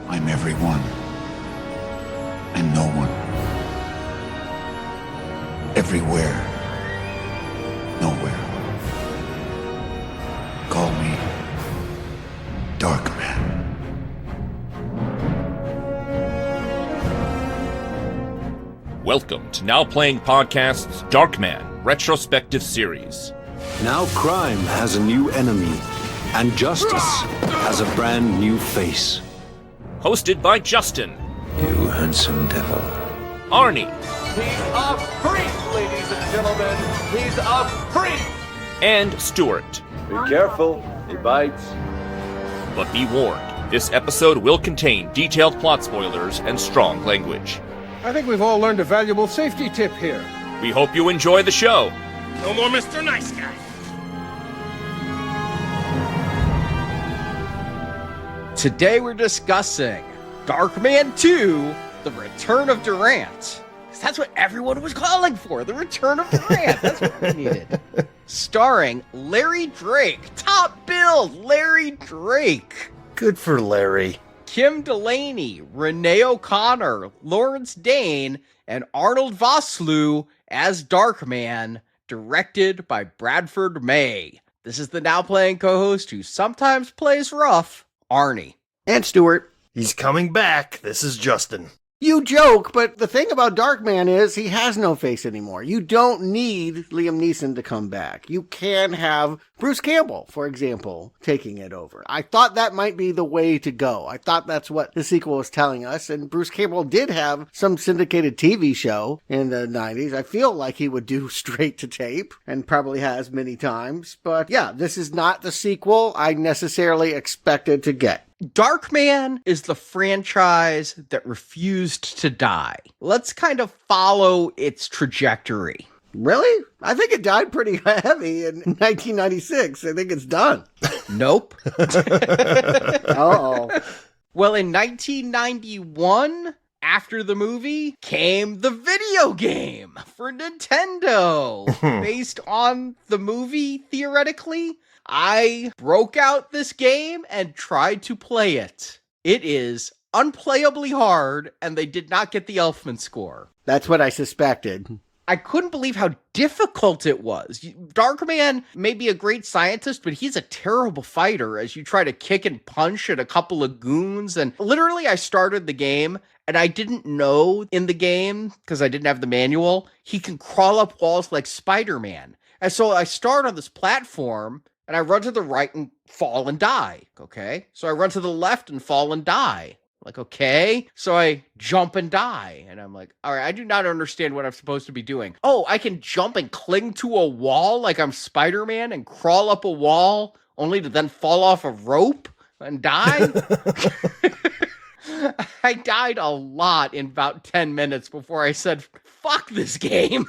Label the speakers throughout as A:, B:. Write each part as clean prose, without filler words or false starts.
A: I'm everyone and no one. Everywhere, nowhere. Call me Darkman.
B: Welcome to Now Playing Podcast's Darkman Retrospective Series.
C: Now crime has a new enemy, and justice has a brand new face.
B: Hosted by Justin.
C: You handsome devil.
B: Arnie.
D: He's a freak, ladies and gentlemen. He's a freak.
B: And Stuart.
E: Be careful, he bites.
B: But be warned, this episode will contain detailed plot spoilers and strong language.
F: I think we've all learned a valuable safety tip here.
B: We hope you enjoy the show.
G: No more Mr. Nice Guy.
H: Today we're discussing Darkman 2, The Return of Durant. That's what everyone was calling for, The Return of Durant. That's what we needed. Starring Larry Drake. Top billed Larry Drake.
I: Good for Larry.
H: Kim Delaney, Renee O'Connor, Lawrence Dane, and Arnold Vosloo as Darkman, directed by Bradford May. This is the now playing co-host who sometimes plays rough, Arnie.
I: And Stuart.
G: He's coming back. This is Justin.
I: You joke, but the thing about Darkman is he has no face anymore. You don't need Liam Neeson to come back. You can have Bruce Campbell, for example, taking it over. I thought that might be the way to go. I thought that's what the sequel was telling us, and Bruce Campbell did have some syndicated TV show in the 90s. I feel like he would do straight to tape, and probably has many times. But yeah, this is not the sequel I necessarily expected to get.
H: Darkman is the franchise that refused to die. Let's kind of follow its trajectory.
I: Really? I think it died pretty heavy in 1996. I think it's done.
H: Nope.
I: Uh-oh.
H: Well, in 1991, after the movie, came the video game for Nintendo. Based on the movie, theoretically, I broke out this game and tried to play it. It is unplayably hard, and they did not get the Elfman score.
I: That's what I suspected.
H: I couldn't believe how difficult it was. Darkman may be a great scientist, but he's a terrible fighter as you try to kick and punch at a couple of goons. And literally, I started the game, and I didn't know in the game, because I didn't have the manual, he can crawl up walls like Spider-Man. And so I start on this platform, and I run to the right and fall and die, okay? So I run to the left and fall and die. Like, okay. So I jump and die. And I'm like, all right, I do not understand what I'm supposed to be doing. Oh, I can jump and cling to a wall like I'm Spider-Man and crawl up a wall only to then fall off a rope and die? I died a lot in about 10 minutes before I said, fuck this game.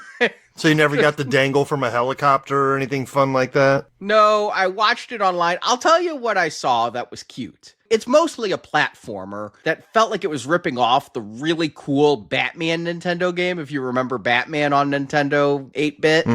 G: So you never got to dangle from a helicopter or anything fun like that?
H: No, I watched it online. I'll tell you what I saw that was cute. It's mostly a platformer that felt like it was ripping off the really cool Batman Nintendo game. If you remember Batman on Nintendo 8-bit,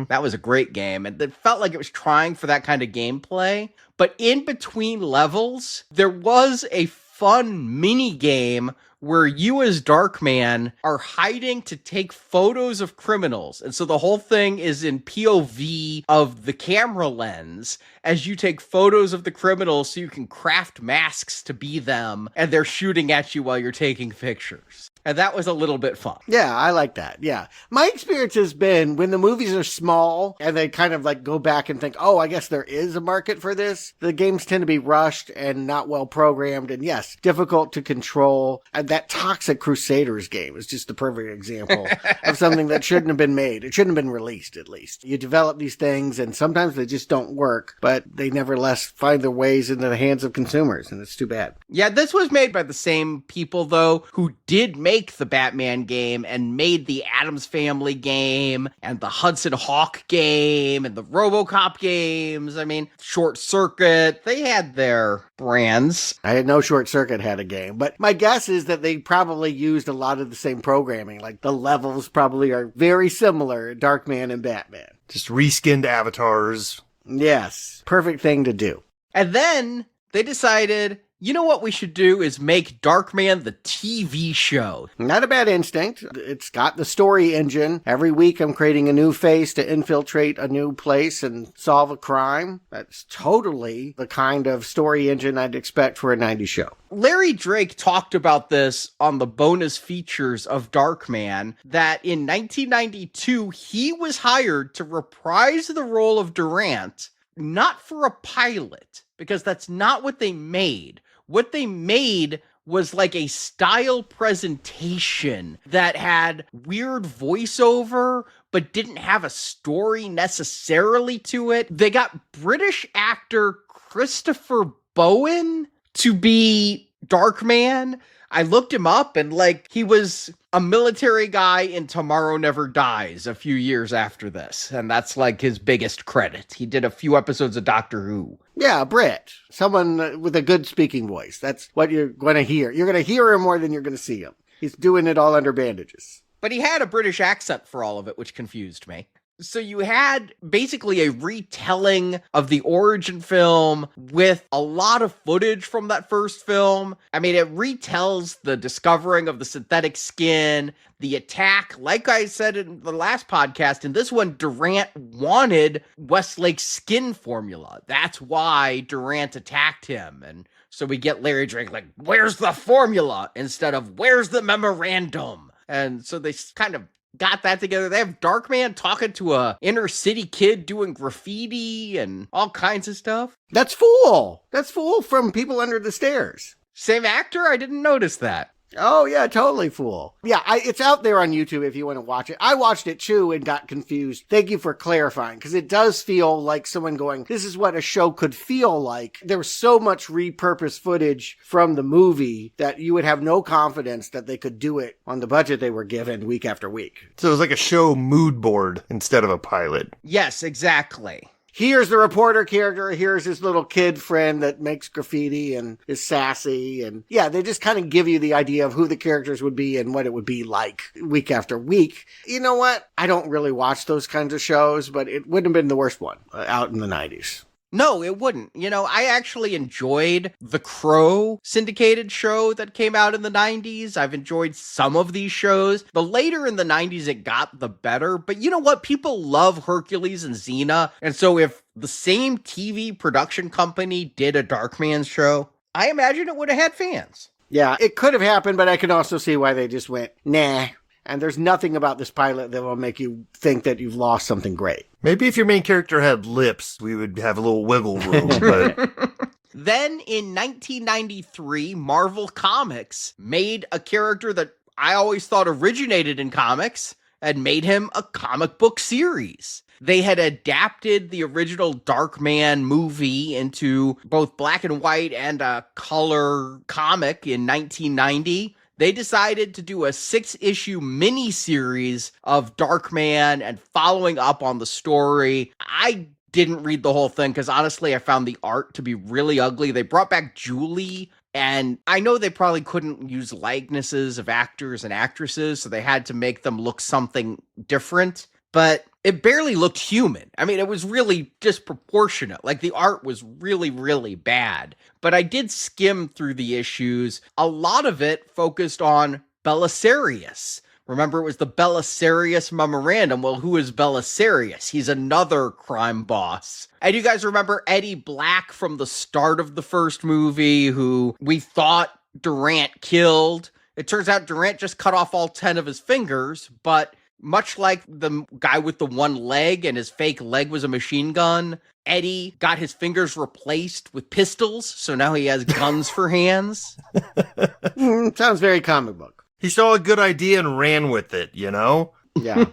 H: That was a great game. And it felt like it was trying for that kind of gameplay. But in between levels, there was a fun mini game where you as Darkman are hiding to take photos of criminals. And so the whole thing is in POV of the camera lens as you take photos of the criminals so you can craft masks to be them, and they're shooting at you while you're taking pictures. And that was a little bit fun.
I: Yeah, I like that. Yeah. My experience has been when the movies are small and they kind of like go back and think, oh, I guess there is a market for this. The games tend to be rushed and not well programmed. And yes, difficult to control. And that Toxic Crusaders game is just the perfect example of something that shouldn't have been made. It shouldn't have been released, at least. You develop these things and sometimes they just don't work, but they nevertheless find their ways into the hands of consumers. And it's too bad.
H: Yeah, this was made by the same people, though, who did make the Batman game and made the Addams Family game and the Hudson Hawk game and the RoboCop games. I mean, Short Circuit, they had their brands.
I: I had no Short Circuit had a game, but my guess is that they probably used a lot of the same programming. Like the levels probably are very similar, Darkman and Batman.
G: Just reskinned avatars.
I: Yes, perfect thing to do.
H: And then they decided, You know what we should do is make Darkman the TV show.
I: Not a bad instinct. It's got the story engine. Every week I'm creating a new face to infiltrate a new place and solve a crime. That's totally the kind of story engine I'd expect for a 90s show.
H: Larry Drake talked about this on the bonus features of Darkman, that in 1992, he was hired to reprise the role of Durant, not for a pilot, because that's not what they made. What they made was like a style presentation that had weird voiceover, but didn't have a story necessarily to it. They got British actor Christopher Bowen to be Darkman. I looked him up and he was a military guy in Tomorrow Never Dies a few years after this. And that's his biggest credit. He did a few episodes of Doctor Who.
I: Yeah, Brit. Someone with a good speaking voice. That's what you're going to hear. You're going to hear him more than you're going to see him. He's doing it all under bandages.
H: But he had a British accent for all of it, which confused me. So you had basically a retelling of the origin film with a lot of footage from that first film. I mean, it retells the discovering of the synthetic skin, the attack. Like I said in the last podcast, in this one, Durant wanted Westlake's skin formula. That's why Durant attacked him. And so we get Larry Drake where's the formula? Instead of, where's the memorandum? And so they kind of got that together. They have Darkman talking to a inner city kid doing graffiti and all kinds of stuff.
I: That's Fool. That's Fool from People Under the Stairs.
H: Same actor? I didn't notice that.
I: Oh, yeah, totally Fool. Yeah, it's out there on YouTube if you want to watch it. I watched it too and got confused. Thank you for clarifying, because it does feel like someone going, this is what a show could feel like. There was so much repurposed footage from the movie that you would have no confidence that they could do it on the budget they were given week after week.
G: So it was like a show mood board instead of a pilot.
H: Yes, exactly.
I: Here's the reporter character. Here's his little kid friend that makes graffiti and is sassy. And yeah, they just kind of give you the idea of who the characters would be and what it would be like week after week. You know what? I don't really watch those kinds of shows, but it wouldn't have been the worst one out in the 90s.
H: No, it wouldn't. You know, I actually enjoyed the Crow syndicated show that came out in the 90s. I've enjoyed some of these shows. The later in the 90s it got, the better. But you know what? People love Hercules and Xena. And so if the same TV production company did a Darkman show, I imagine it would have had fans.
I: Yeah, it could have happened, but I can also see why they just went, nah. And there's nothing about this pilot that will make you think that you've lost something great.
G: Maybe if your main character had lips, we would have a little wiggle room. But
H: Then in 1993, Marvel Comics made a character that I always thought originated in comics and made him a comic book series. They had adapted the original Darkman movie into both black and white and a color comic in 1990. They decided to do a 6-issue mini-series of Darkman and following up on the story. I didn't read the whole thing because honestly I found the art to be really ugly. They brought back Julie, and I know they probably couldn't use likenesses of actors and actresses, so they had to make them look something different. But it barely looked human. I mean, it was really disproportionate. The art was really, really bad. But I did skim through the issues. A lot of it focused on Belisarius. Remember, it was the Belisarius Memorandum. Well, who is Belisarius? He's another crime boss. And you guys remember Eddie Black from the start of the first movie, who we thought Durant killed. It turns out Durant just cut off all 10 of his fingers, but much like the guy with the one leg and his fake leg was a machine gun, Eddie got his fingers replaced with pistols, so now he has guns for hands.
I: Sounds very comic book.
G: he saw a good idea and ran with it, you know?
I: Yeah.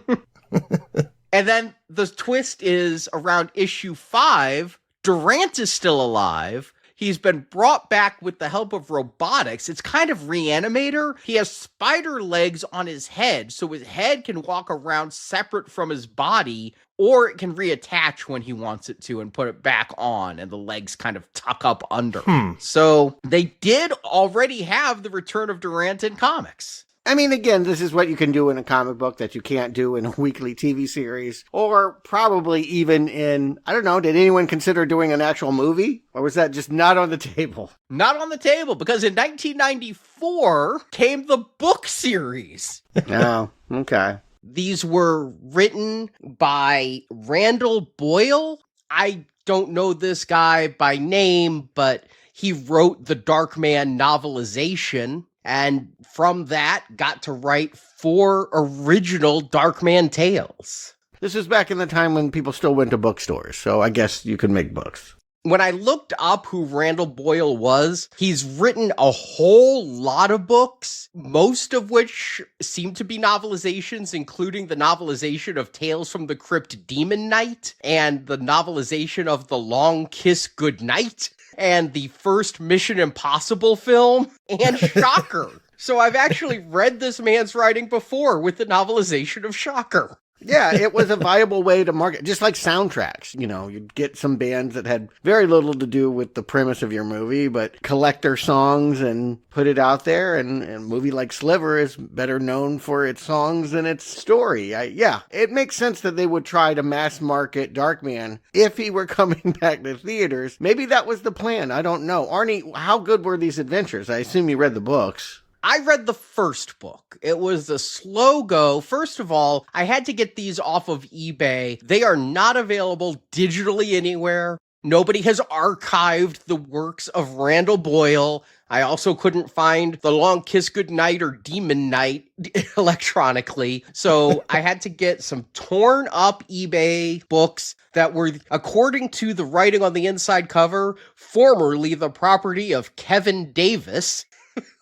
H: And then the twist is around issue 5, Durant is still alive. He's been brought back with the help of robotics. It's kind of Reanimator. He has spider legs on his head, so his head can walk around separate from his body, or it can reattach when he wants it to and put it back on, and the legs kind of tuck up under. So they did already have the Return of Durant in comics.
I: I mean, again, this is what you can do in a comic book that you can't do in a weekly TV series, or probably even in, I don't know, did anyone consider doing an actual movie? Or was that just not on the table?
H: Not on the table, because in 1994 came the book series.
I: Oh, okay.
H: These were written by Randall Boyle. I don't know this guy by name, but he wrote the Darkman novelization, and from that got to write 4 original Darkman tales.
I: This is back in the time when people still went to bookstores, so I guess you could make books.
H: When I looked up who Randall Boyle was, he's written a whole lot of books, most of which seem to be novelizations, including the novelization of Tales from the Crypt Demon Knight, and the novelization of The Long Kiss Goodnight, and the first Mission Impossible film, and Shocker. So I've actually read this man's writing before with the novelization of Shocker.
I: Yeah, it was a viable way to market, just like soundtracks. You know, you'd get some bands that had very little to do with the premise of your movie, but collect their songs and put it out there. And a movie like Sliver is better known for its songs than its story. Yeah, it makes sense that they would try to mass market Darkman if he were coming back to theaters. Maybe that was the plan. I don't know. Arnie, how good were these adventures? I assume you read the books.
H: I read the first book. It was a slow go. First of all, I had to get these off of eBay. They are not available digitally anywhere. Nobody has archived the works of Randall Boyle. I also couldn't find The Long Kiss Goodnight or Demon Knight electronically. So I had to get some torn up eBay books that were, according to the writing on the inside cover, formerly the property of Kevin Davis,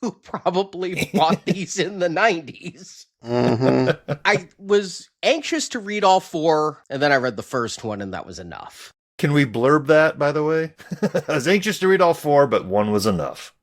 H: who probably bought these in the 90s.
I: Mm-hmm.
H: I was anxious to read all 4, and then I read the first one, and that was enough.
G: Can we blurb that, by the way? I was anxious to read all 4, but 1 was enough.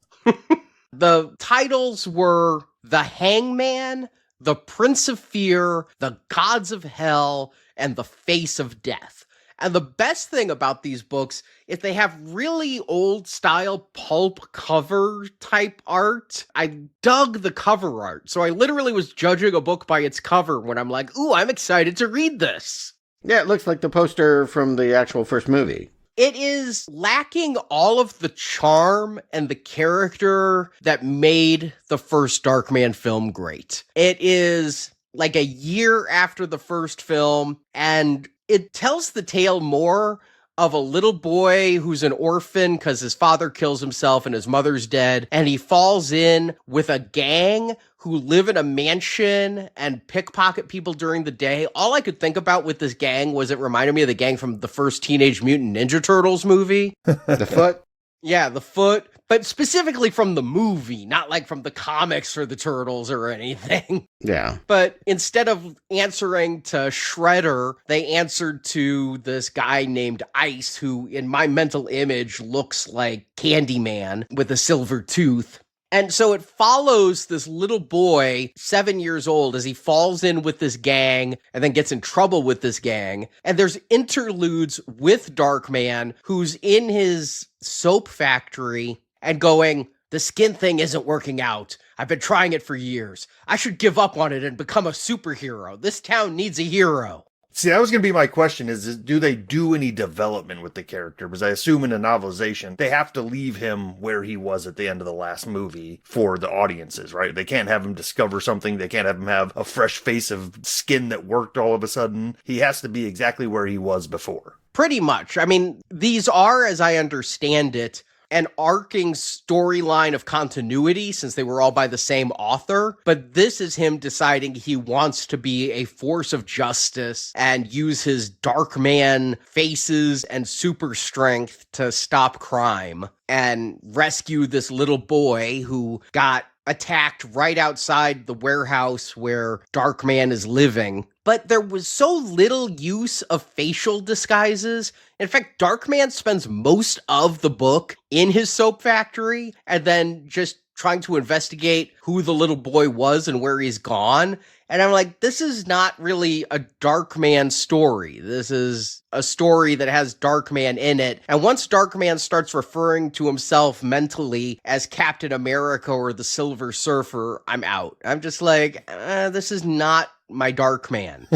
H: The titles were The Hangman, The Prince of Fear, The Gods of Hell, and The Face of Death. And the best thing about these books is they have really old style pulp cover type art. I dug the cover art. So I literally was judging a book by its cover when I'm like, ooh, I'm excited to read this.
I: Yeah, it looks like the poster from the actual first movie.
H: It is lacking all of the charm and the character that made the first Darkman film great. It is like a year after the first film, and it tells the tale more of a little boy who's an orphan because his father kills himself and his mother's dead, and he falls in with a gang who live in a mansion and pickpocket people during the day. All I could think about with this gang was it reminded me of the gang from the first Teenage Mutant Ninja Turtles movie.
I: The Foot?
H: Yeah, The Foot, but specifically from the movie, not like from the comics for the Turtles or anything.
I: Yeah.
H: But instead of answering to Shredder, they answered to this guy named Ice, who in my mental image looks like Candyman with a silver tooth. And so it follows this little boy, 7 years old, as he falls in with this gang and then gets in trouble with this gang. And there's interludes with Darkman, who's in his soap factory and going, the skin thing isn't working out. I've been trying it for years. I should give up on it and become a superhero. This town needs a hero.
G: See, that was going to be my question is do they do any development with the character? Because I assume in a novelization, they have to leave him where he was at the end of the last movie for the audiences, right? They can't have him discover something. They can't have him have a fresh face of skin that worked all of a sudden. He has to be exactly where he was before.
H: Pretty much. I mean, these are, as I understand it, an arcing storyline of continuity since they were all by the same author, but this is him deciding he wants to be a force of justice and use his Darkman faces and super strength to stop crime and rescue this little boy who got attacked right outside the warehouse where Darkman is living. But there was so little use of facial disguises. In fact, Darkman spends most of the book in his soap factory and then just trying to investigate who the little boy was and where he's gone. And I'm like, this is not really a Darkman story. This is a story that has Darkman in it. And once Darkman starts referring to himself mentally as Captain America or the Silver Surfer, I'm out. I'm just like, this is not my Darkman.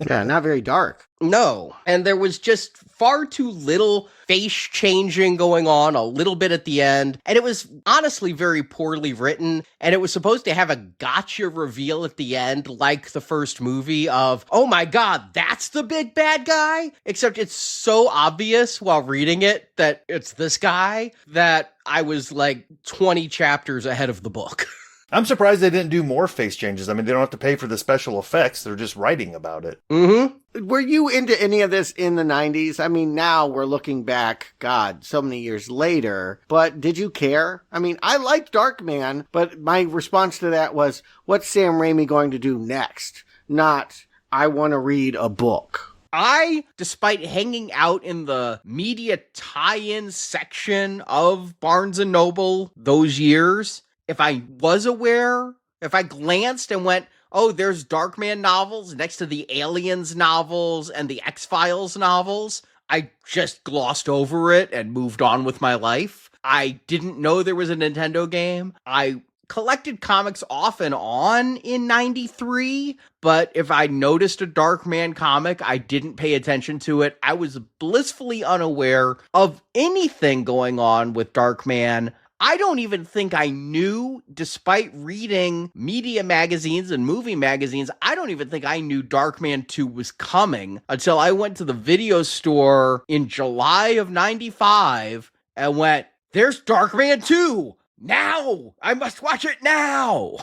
I: Yeah, not very dark.
H: No. And there was just far too little face changing going on, a little bit at the end. And it was honestly very poorly written. And it was supposed to have a gotcha reveal at the end, like the first movie of, oh my God, that's the big bad guy? Except it's so obvious while reading it that it's this guy that I was like 20 chapters ahead of the book.
G: I'm surprised they didn't do more face changes. I mean, they don't have to pay for the special effects. They're just writing about it.
H: Mm-hmm.
I: Were you into any of this in the 90s? I mean, now we're looking back, God, so many years later, but did you care? I mean, I liked Darkman, but my response to that was, what's Sam Raimi going to do next? Not, I want to read a book.
H: I, despite hanging out in the media tie-in section of Barnes & Noble those years, if I was aware, if I glanced and went, oh, there's Darkman novels next to the Aliens novels and the X-Files novels, I just glossed over it and moved on with my life. I didn't know there was a Nintendo game. I collected comics off and on in 93, but if I noticed a Darkman comic, I didn't pay attention to it. I was blissfully unaware of anything going on with Darkman. I don't even think I knew, despite reading media magazines and movie magazines, I don't even think I knew Darkman 2 was coming until I went to the video store in July of 95 and went, there's Darkman 2! Now! I must watch it now!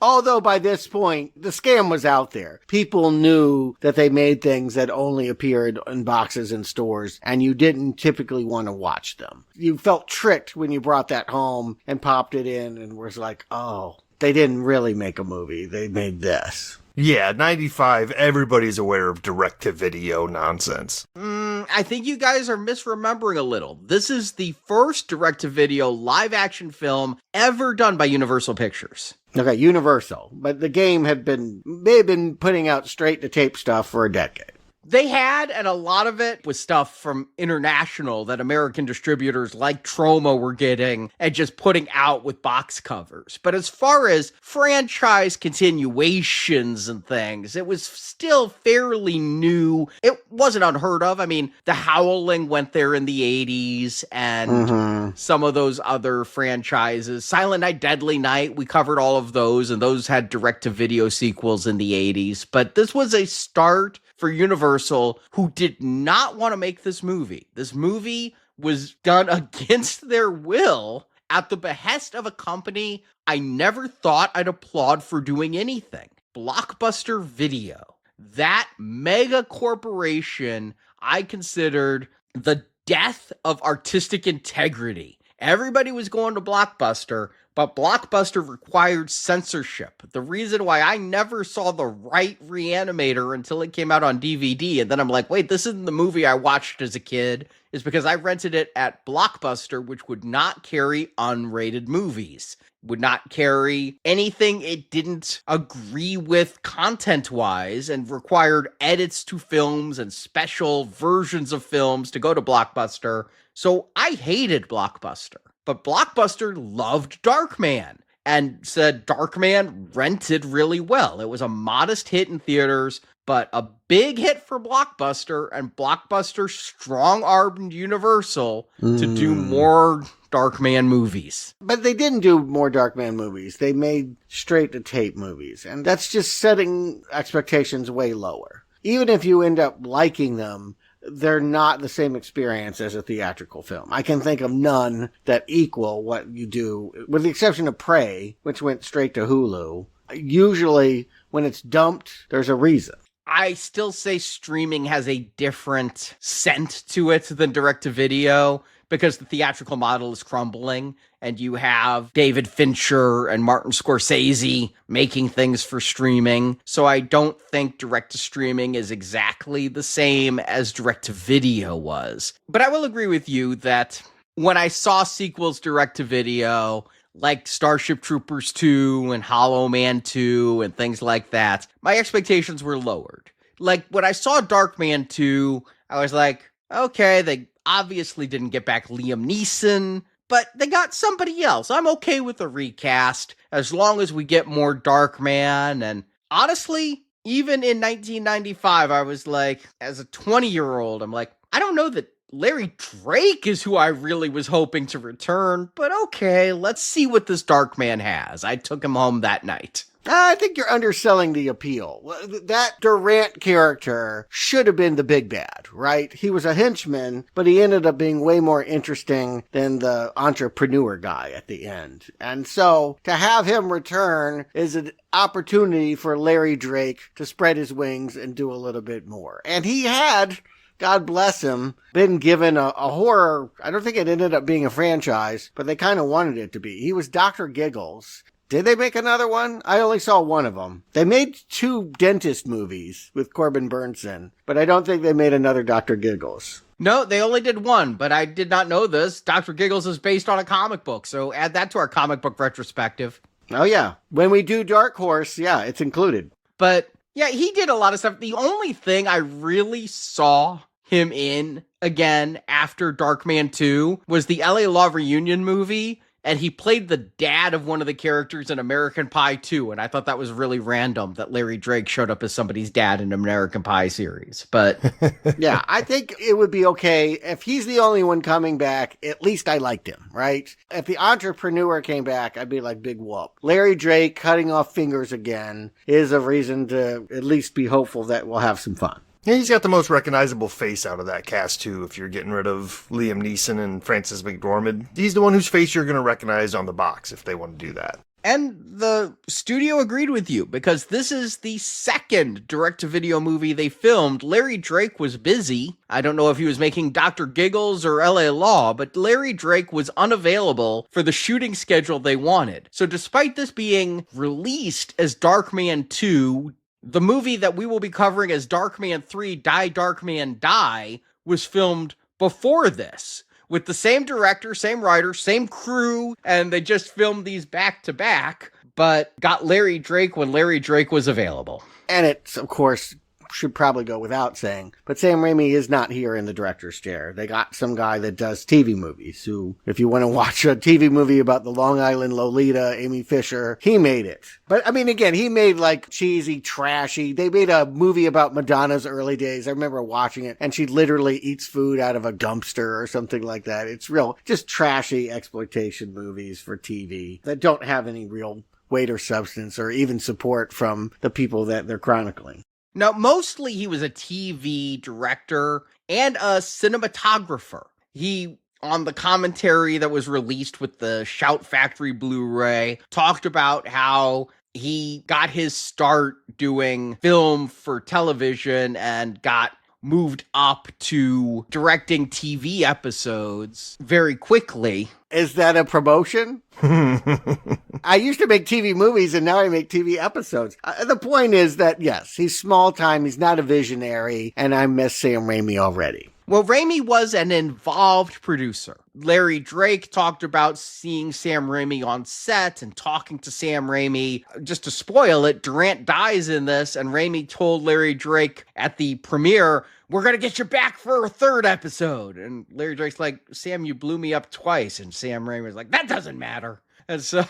I: Although by this point, the scam was out there. People knew that they made things that only appeared in boxes in stores, and you didn't typically want to watch them. You felt tricked when you brought that home and popped it in and was like, oh, they didn't really make a movie. They made this.
G: Yeah, 95, everybody's aware of direct-to-video nonsense.
H: I think you guys are misremembering a little. This is the first direct-to-video live-action film ever done by Universal Pictures.
I: Okay, Universal. But the game may have been putting out straight-to-tape stuff for a decade.
H: They had, and a lot of it was stuff from international that American distributors like Troma were getting and just putting out with box covers. But as far as franchise continuations and things, it was still fairly new. It wasn't unheard of. I mean, The Howling went there in the 80s, and some of those other franchises. Silent Night, Deadly Night, we covered all of those, and those had direct-to-video sequels in the 80s. But this was a start for Universal, who did not want to make this movie. This movie was done against their will at the behest of a company I never thought I'd applaud for doing anything. Blockbuster Video. That mega corporation I considered the death of artistic integrity. Everybody was going to Blockbuster, but Blockbuster required censorship. The reason why I never saw The Right Reanimator until it came out on DVD, and then I'm like, wait, this isn't the movie I watched as a kid, is because I rented it at Blockbuster, which would not carry unrated movies, would not carry anything it didn't agree with content-wise, and required edits to films and special versions of films to go to Blockbuster. So I hated Blockbuster. But Blockbuster loved Darkman and said Darkman rented really well. It was a modest hit in theaters, but a big hit for Blockbuster, and Blockbuster strong-armed Universal to do more Darkman movies.
I: But they didn't do more Darkman movies. They made straight-to-tape movies, and that's just setting expectations way lower. Even if you end up liking them, they're not the same experience as a theatrical film. I can think of none that equal what you do, with the exception of Prey, which went straight to Hulu. Usually, when it's dumped, there's a reason.
H: I still say streaming has a different scent to it than direct-to-video, because the theatrical model is crumbling, and you have David Fincher and Martin Scorsese making things for streaming. So I don't think direct-to-streaming is exactly the same as direct-to-video was. But I will agree with you that when I saw sequels direct-to-video, like Starship Troopers 2 and Hollow Man 2 and things like that, my expectations were lowered. Like, when I saw Darkman 2, I was like, okay, they obviously didn't get back Liam Neeson, but they got somebody else. I'm okay with the recast, as long as we get more Darkman. And honestly, even in 1995, I was like, as a 20-year-old, I'm like, I don't know that Larry Drake is who I really was hoping to return, but okay, let's see what this Darkman has. I took him home that night.
I: I think you're underselling the appeal. That Durant character should have been the big bad, right? He was a henchman, but he ended up being way more interesting than the entrepreneur guy at the end. And so to have him return is an opportunity for Larry Drake to spread his wings and do a little bit more. And he had, God bless him, been given a horror. I don't think it ended up being a franchise, but they kind of wanted it to be. He was Dr. Giggles. Did they make another one? I only saw one of them. They made 2 dentist movies with Corbin Burnson, but I don't think they made another Dr. Giggles.
H: No, they only did one, but I did not know this. Dr. Giggles is based on a comic book, so add that to our comic book retrospective.
I: Oh, yeah. When we do Dark Horse, yeah, it's included.
H: But, yeah, he did a lot of stuff. The only thing I really saw him in again after Darkman 2 was the LA Law Reunion movie, and he played the dad of one of the characters in American Pie 2, and I thought that was really random that Larry Drake showed up as somebody's dad in an American Pie series. But
I: yeah, I think it would be okay if he's the only one coming back. At least I liked him, right? If the entrepreneur came back, I'd be like, big whoop. Larry Drake cutting off fingers again is a reason to at least be hopeful that we'll have some fun.
G: Yeah, he's got the most recognizable face out of that cast, too, if you're getting rid of Liam Neeson and Frances McDormand. He's the one whose face you're going to recognize on the box if they want to do that.
H: And the studio agreed with you, because this is the second direct-to-video movie they filmed. Larry Drake was busy. I don't know if he was making Dr. Giggles or LA Law, but Larry Drake was unavailable for the shooting schedule they wanted. So despite this being released as Darkman 2, the movie that we will be covering as Darkman 3, Die Darkman Die, was filmed before this, with the same director, same writer, same crew, and they just filmed these back to back, but got Larry Drake when Larry Drake was available.
I: And it's, of course, should probably go without saying, but Sam Raimi is not here in the director's chair. They got some guy that does TV movies, who, if you want to watch a TV movie about the Long Island Lolita, Amy Fisher, he made it. But, I mean, again, he made, like, cheesy, trashy. They made a movie about Madonna's early days. I remember watching it, and she literally eats food out of a dumpster or something like that. It's real, just trashy exploitation movies for TV that don't have any real weight or substance or even support from the people that they're chronicling.
H: Now, mostly he was a TV director and a cinematographer. He, on the commentary that was released with the Shout Factory Blu-ray, talked about how he got his start doing film for television and got moved up to directing TV episodes very quickly.
I: Is that a promotion? I used to make TV movies and now I make TV episodes. The point is that, yes, he's small time, he's not a visionary, and I miss Sam Raimi already.
H: Well, Raimi was an involved producer. Larry Drake talked about seeing Sam Raimi on set and talking to Sam Raimi. Just to spoil it, Durant dies in this, and Raimi told Larry Drake at the premiere, "We're going to get you back for a third episode." And Larry Drake's like, "Sam, you blew me up twice." And Sam Raimi was like, "That doesn't matter." And so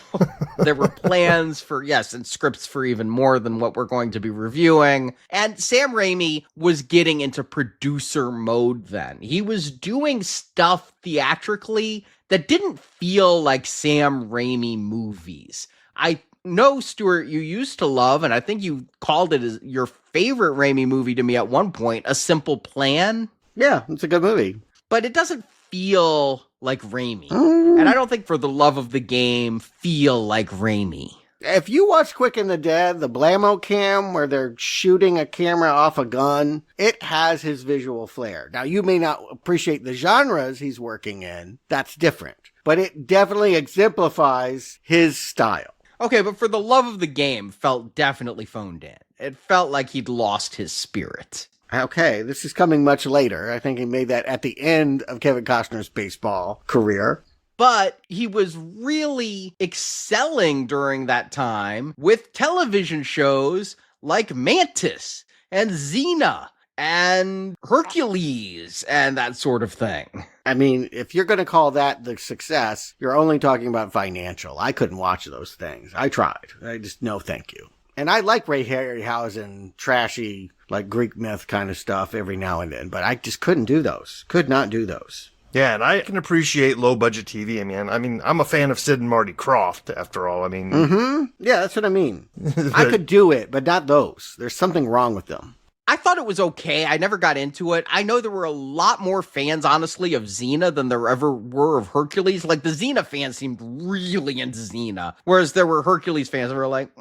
H: there were plans for, yes, and scripts for even more than what we're going to be reviewing. And Sam Raimi was getting into producer mode then. He was doing stuff theatrically that didn't feel like Sam Raimi movies. I know, Stuart, you used to love, and I think you called it as your favorite Raimi movie to me at one point, A Simple Plan.
I: Yeah, it's a good movie.
H: But it doesn't feel like Raimi. And I don't think For the Love of the Game feel like Raimi.
I: If you watch Quick and the Dead, the Blammo cam where they're shooting a camera off a gun, it has his visual flair. Now, you may not appreciate the genres he's working in. That's different. But it definitely exemplifies his style.
H: Okay, but For the Love of the Game felt definitely phoned in. It felt like he'd lost his spirit.
I: Okay, this is coming much later. I think he made that at the end of Kevin Costner's baseball career.
H: But he was really excelling during that time with television shows like Mantis and Xena and Hercules and that sort of thing.
I: I mean, if you're going to call that the success, you're only talking about financial. I couldn't watch those things. I tried. I just, no thank you. And I like Ray Harryhausen, trashy, like Greek myth kind of stuff every now and then, but I just couldn't do those. Could not do those.
G: Yeah, and I can appreciate low-budget TV. I mean, I'm a fan of Sid and Marty Krofft, after all.
I: Yeah, that's what I mean. I could do it, but not those. There's something wrong with them.
H: I thought it was okay. I never got into it. I know there were a lot more fans, honestly, of Xena than there ever were of Hercules. Like, the Xena fans seemed really into Xena, whereas there were Hercules fans that were like,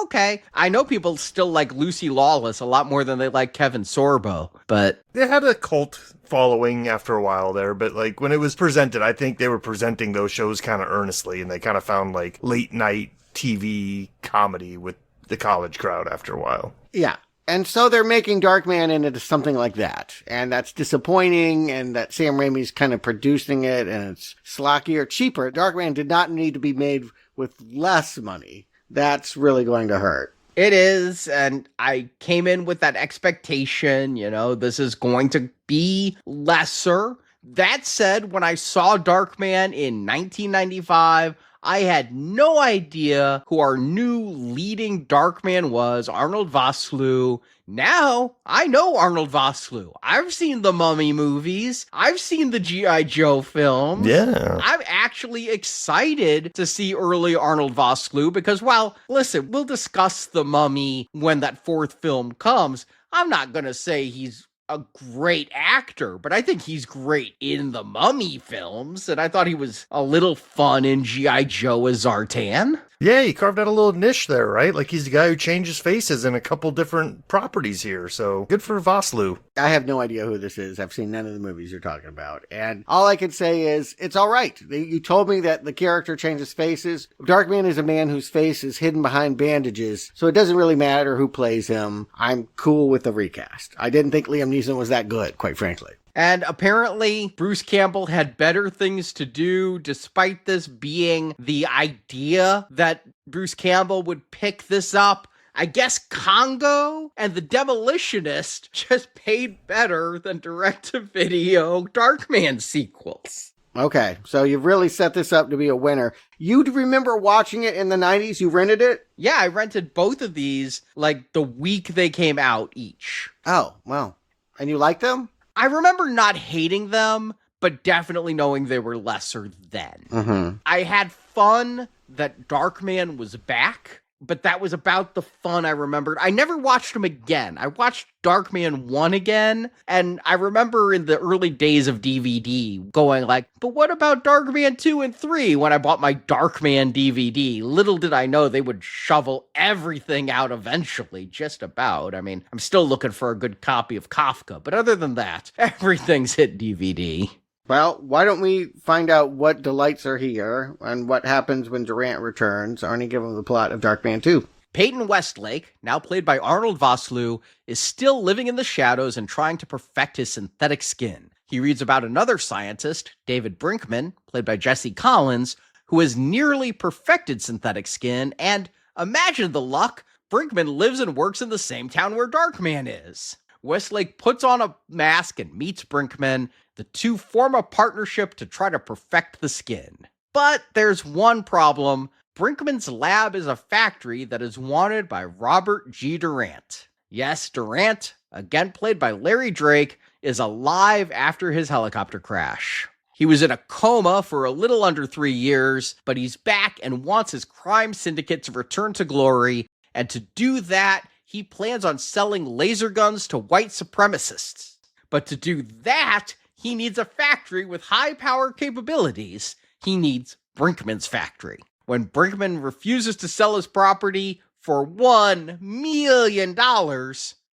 H: okay. I know people still like Lucy Lawless a lot more than they like Kevin Sorbo, but...
G: They had a cult following after a while there, but like when it was presented, I think they were presenting those shows kind of earnestly, and they kind of found like late night TV comedy with the college crowd after a while.
I: Yeah. And so they're making Darkman into something like that. And that's disappointing, and that Sam Raimi's kind of producing it, and it's slockier, cheaper. Darkman did not need to be made with less money. That's really going to hurt.
H: It is, and I came in with that expectation, this is going to be lesser. That said, when I saw Darkman in 1995, I had no idea who our new leading Darkman was, Arnold Vosloo. Now, I know Arnold Vosloo. I've seen the Mummy movies. I've seen the G.I. Joe films.
G: Yeah.
H: I'm actually excited to see early Arnold Vosloo because, well, listen, we'll discuss the Mummy when that fourth film comes. I'm not going to say he's a great actor, but I think he's great in the Mummy films, and I thought he was a little fun in G.I. Joe as Zartan.
G: Yeah, he carved out a little niche there, right? Like he's the guy who changes faces in a couple different properties here, so good for Vosloo.
I: I have no idea who this is. I've seen none of the movies you're talking about, and all I can say is it's all right. You told me that the character changes faces. Darkman is a man whose face is hidden behind bandages, so it doesn't really matter who plays him. I'm cool with the recast. I didn't think Liam Neeson was that good, quite frankly.
H: And apparently, Bruce Campbell had better things to do, despite this being the idea that Bruce Campbell would pick this up. I guess Congo and The Demolitionist just paid better than direct-to-video Darkman sequels.
I: Okay, so you've really set this up to be a winner. You remember watching it in the 90s? You rented it?
H: Yeah, I rented both of these, like, the week they came out each.
I: Oh, wow. And you liked them?
H: I remember not hating them, but definitely knowing they were lesser then.
I: Mm-hmm.
H: I had fun that Darkman was back, but that was about the fun I remembered. I never watched him again. I watched Darkman 1 again, and I remember in the early days of DVD going like, but what about Darkman 2 and 3 when I bought my Darkman DVD? Little did I know they would shovel everything out eventually, just about. I mean, I'm still looking for a good copy of Kafka, but other than that, everything's hit DVD.
I: Well, why don't we find out what delights are here and what happens when Durant returns? Arnie, give him the plot of Darkman 2.
H: Peyton Westlake, now played by Arnold Vosloo, is still living in the shadows and trying to perfect his synthetic skin. He reads about another scientist, David Brinkman, played by Jesse Collins, who has nearly perfected synthetic skin, and imagine the luck, Brinkman lives and works in the same town where Darkman is. Westlake puts on a mask and meets Brinkman. The two form a partnership to try to perfect the skin. But there's one problem. Brinkman's lab is a factory that is wanted by Robert G. Durant. Yes, Durant, again played by Larry Drake, is alive after his helicopter crash. He was in a coma for a little under 3 years, but he's back and wants his crime syndicate to return to glory, and to do that, he plans on selling laser guns to white supremacists. But to do that, he needs a factory with high power capabilities. He needs Brinkman's factory. When Brinkman refuses to sell his property for $1 million,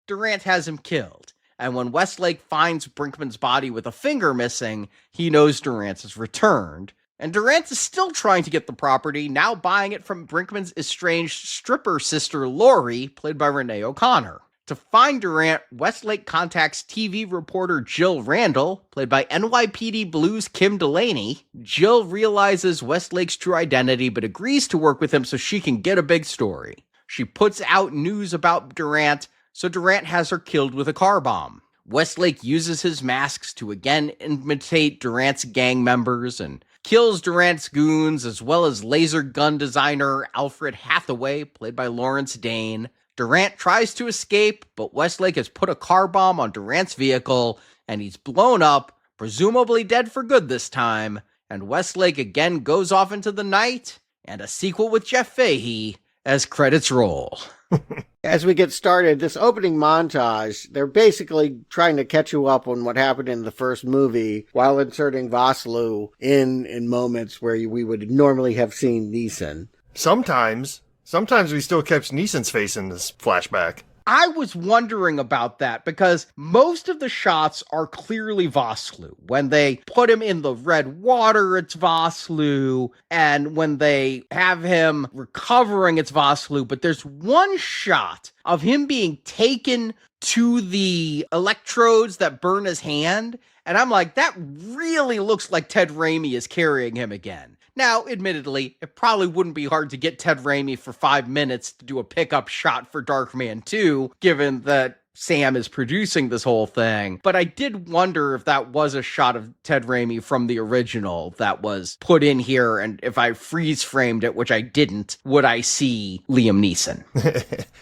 H: Durant has him killed. And when Westlake finds Brinkman's body with a finger missing, he knows Durant has returned. And Durant is still trying to get the property, now buying it from Brinkman's estranged stripper sister Lori, played by Renee O'Connor. To find Durant, Westlake contacts TV reporter Jill Randall, played by NYPD Blue's Kim Delaney. Jill realizes Westlake's true identity, but agrees to work with him so she can get a big story. She puts out news about Durant, so Durant has her killed with a car bomb. Westlake uses his masks to again imitate Durant's gang members and kills Durant's goons, as well as laser gun designer Alfred Hathaway, played by Lawrence Dane. Durant tries to escape, but Westlake has put a car bomb on Durant's vehicle, and he's blown up, presumably dead for good this time, and Westlake again goes off into the night, and a sequel with Jeff Fahey as credits roll.
I: As we get started, this opening montage, they're basically trying to catch you up on what happened in the first movie while inserting Vosloo in moments where we would normally have seen Neeson.
G: Sometimes we still catch Neeson's face in this flashback.
H: I was wondering about that because most of the shots are clearly Vosloo. When they put him in the red water, it's Vosloo. And when they have him recovering, it's Vosloo. But there's one shot of him being taken to the electrodes that burn his hand. And I'm like, that really looks like Ted Raimi is carrying him again. Now, admittedly, it probably wouldn't be hard to get Ted Raimi for 5 minutes to do a pickup shot for Darkman 2, given that Sam is producing this whole thing. But I did wonder if that was a shot of Ted Raimi from the original that was put in here, and if I freeze framed it, which I didn't, would I see Liam Neeson?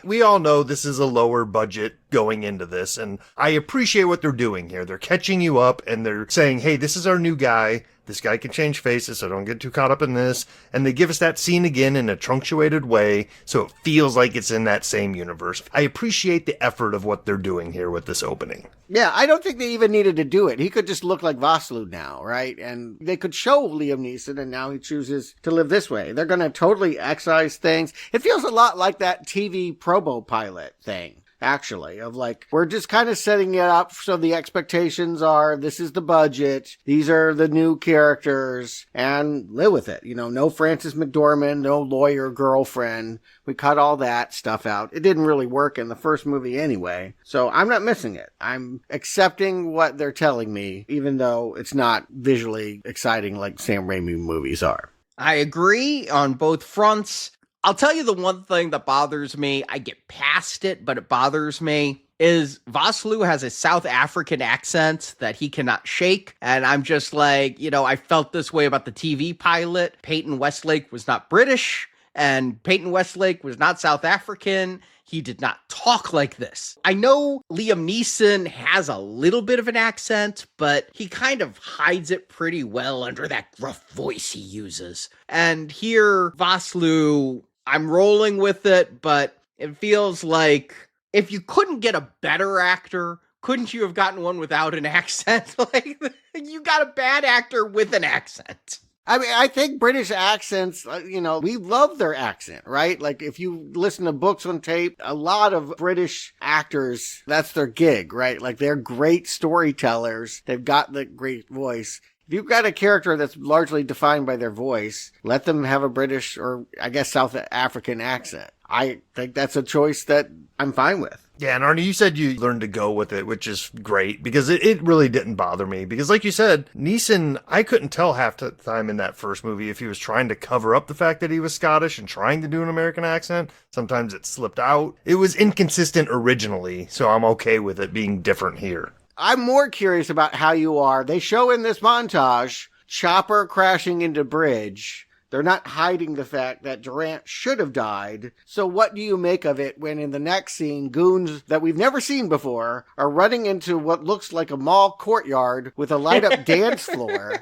G: We all know this is a lower budget going into this, and I appreciate what they're doing here. They're catching you up, and they're saying, hey, this is our new guy. This guy can change faces, so don't get too caught up in this. And they give us that scene again in a truncated way, so it feels like it's in that same universe. I appreciate the effort of what they're doing here with this opening.
I: Yeah, I don't think they even needed to do it. He could just look like Vosloo now, right? And they could show Liam Neeson, and now he chooses to live this way. They're going to totally excise things. It feels a lot like that TV promo pilot thing. Actually, of like, we're just kind of setting it up so the expectations are, this is the budget, these are the new characters, and live with it. You know, no Frances McDormand, no lawyer girlfriend. We cut all that stuff out. It didn't really work in the first movie anyway, so I'm not missing it. I'm accepting what they're telling me, even though it's not visually exciting like Sam Raimi movies are.
H: I agree on both fronts. I'll tell you the one thing that bothers me, I get past it, but it bothers me, is Vosloo has a South African accent that he cannot shake. And I'm just like, you know, I felt this way about the TV pilot. Peyton Westlake was not British, and Peyton Westlake was not South African. He did not talk like this. I know Liam Neeson has a little bit of an accent, but he kind of hides it pretty well under that gruff voice he uses. And here, Vosloo, I'm rolling with it, but it feels like if you couldn't get a better actor, couldn't you have gotten one without an accent? Like, you got a bad actor with an accent.
I: I mean, I think British accents, you know, we love their accent, right? Like, if you listen to books on tape, a lot of British actors, that's their gig, right? Like, they're great storytellers. They've got the great voice. If you've got a character that's largely defined by their voice, let them have a British or, I guess, South African accent. I think that's a choice that I'm fine with.
G: Yeah, and Arnie, you said you learned to go with it, which is great, because it really didn't bother me. Because like you said, Neeson, I couldn't tell half the time in that first movie if he was trying to cover up the fact that he was Scottish and trying to do an American accent. Sometimes it slipped out. It was inconsistent originally, so I'm okay with it being different here.
I: I'm more curious about how you are. They show in this montage, chopper crashing into bridge. They're not hiding the fact that Durant should have died. So what do you make of it when in the next scene, goons that we've never seen before are running into what looks like a mall courtyard with a light-up dance floor?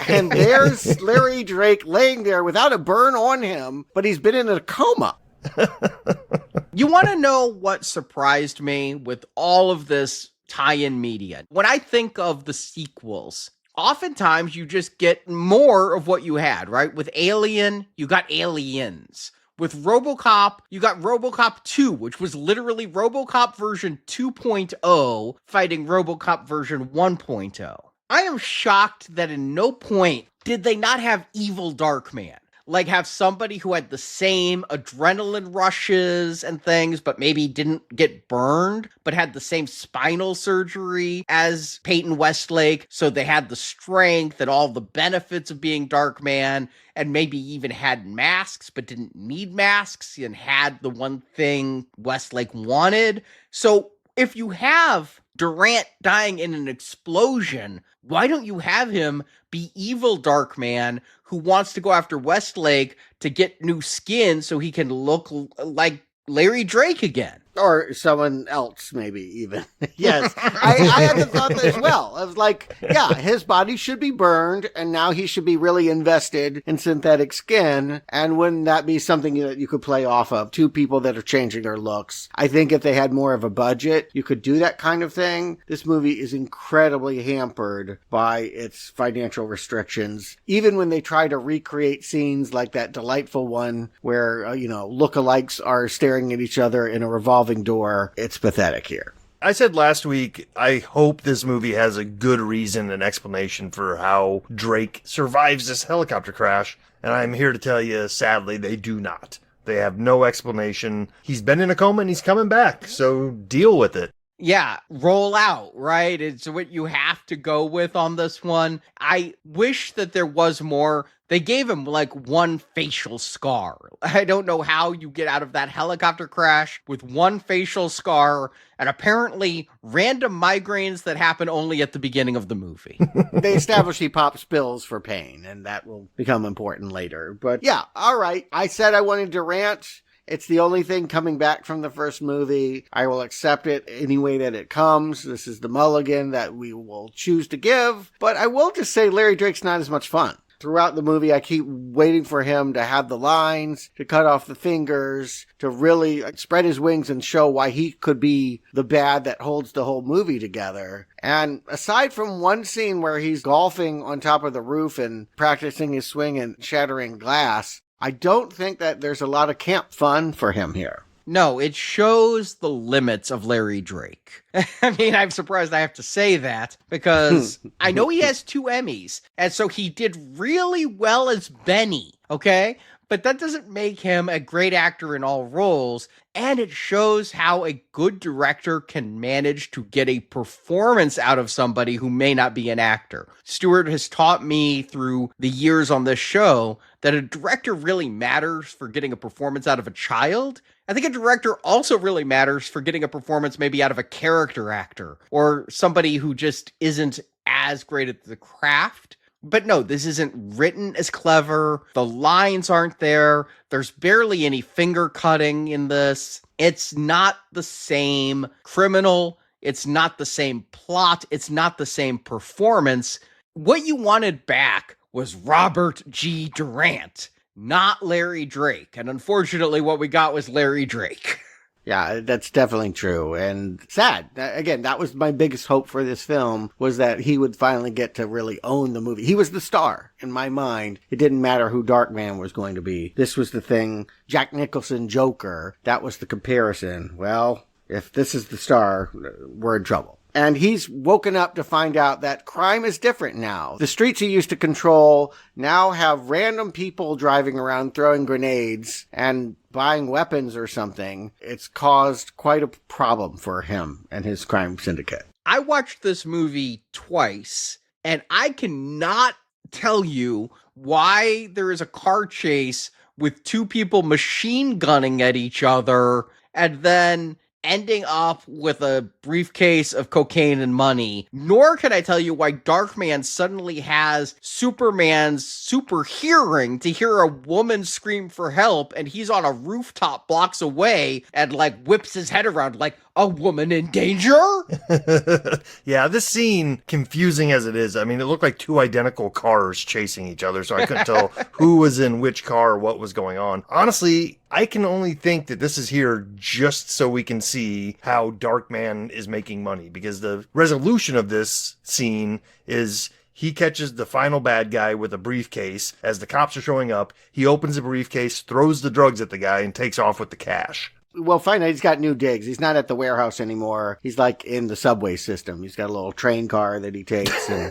I: And there's Larry Drake laying there without a burn on him, but he's been in a coma.
H: You want to know what surprised me with all of this tie-in media? When I think of the sequels, oftentimes you just get more of what you had, right? With Alien, you got Aliens. With RoboCop, you got RoboCop 2, which was literally RoboCop version 2.0 fighting RoboCop version 1.0. I am shocked that in no point did they not have evil Darkman. like have somebody who had the same adrenaline rushes and things, but maybe didn't get burned, but had the same spinal surgery as Peyton Westlake. So they had the strength and all the benefits of being Darkman, and maybe even had masks, but didn't need masks, and had the one thing Westlake wanted. So if you have Durant dying in an explosion, why don't you have him be evil Darkman who wants to go after Westlake to get new skin so he can look like Larry Drake again?
I: Or someone else, maybe, even. Yes. I had the thought as well. I was like, yeah, his body should be burned, and now he should be really invested in synthetic skin. And wouldn't that be something that you could play off of? Two people that are changing their looks. I think if they had more of a budget, you could do that kind of thing. This movie is incredibly hampered by its financial restrictions. Even when they try to recreate scenes like that delightful one where, lookalikes are staring at each other in a revolving door, it's pathetic here.
G: I said last week, I hope this movie has a good reason and explanation for how Drake survives this helicopter crash, and I'm here to tell you, sadly, they do not. They have no explanation. He's been in a coma and he's coming back, so deal with it.
H: Yeah, roll out, right? It's what you have to go with on this one. I wish that there was more. They gave him like one facial scar. I don't know how you get out of that helicopter crash with one facial scar and apparently random migraines that happen only at the beginning of the movie.
I: They establish he pops pills for pain, and that will become important later. But yeah, all right. I said I wanted Durant. It's the only thing coming back from the first movie. I will accept it any way that it comes. This is the mulligan that we will choose to give. But I will just say Larry Drake's not as much fun. Throughout the movie, I keep waiting for him to have the lines, to cut off the fingers, to really spread his wings and show why he could be the bad that holds the whole movie together. And aside from one scene where he's golfing on top of the roof and practicing his swing and shattering glass, I don't think that there's a lot of camp fun for him here.
H: No, it shows the limits of Larry Drake. I mean, I'm surprised I have to say that because I know he has 2 Emmys, and so he did really well as Benny, okay? But that doesn't make him a great actor in all roles, and it shows how a good director can manage to get a performance out of somebody who may not be an actor. Stuart has taught me through the years on this show that a director really matters for getting a performance out of a child. I think a director also really matters for getting a performance maybe out of a character actor or somebody who just isn't as great at the craft. But no, this isn't written as clever. The lines aren't there. There's barely any finger cutting in this. It's not the same criminal. It's not the same plot. It's not the same performance. What you wanted back was Robert G. Durant, not Larry Drake. And unfortunately, what we got was Larry Drake.
I: Yeah, that's definitely true. And sad. Again, that was my biggest hope for this film, was that he would finally get to really own the movie. He was the star in my mind. It didn't matter who Darkman was going to be. This was the thing. Jack Nicholson, Joker, that was the comparison. Well, if this is the star, we're in trouble. And he's woken up to find out that crime is different now. The streets he used to control now have random people driving around throwing grenades and buying weapons or something. It's caused quite a problem for him and his crime syndicate.
H: I watched this movie twice, and I cannot tell you why there is a car chase with 2 people machine gunning at each other and then ending up with a briefcase of cocaine and money. Nor can I tell you why Darkman suddenly has Superman's super hearing to hear a woman scream for help, and he's on a rooftop blocks away and like whips his head around like, a woman in danger?
G: Yeah, this scene, confusing as it is, I mean, it looked like 2 identical cars chasing each other, so I couldn't tell who was in which car or what was going on. Honestly, I can only think that this is here just so we can see how Darkman is making money, because the resolution of this scene is he catches the final bad guy with a briefcase. As the cops are showing up, he opens the briefcase, throws the drugs at the guy, and takes off with the cash.
I: Well, finally, he's got new digs. He's not at the warehouse anymore. He's like in the subway system. He's got a little train car that he takes and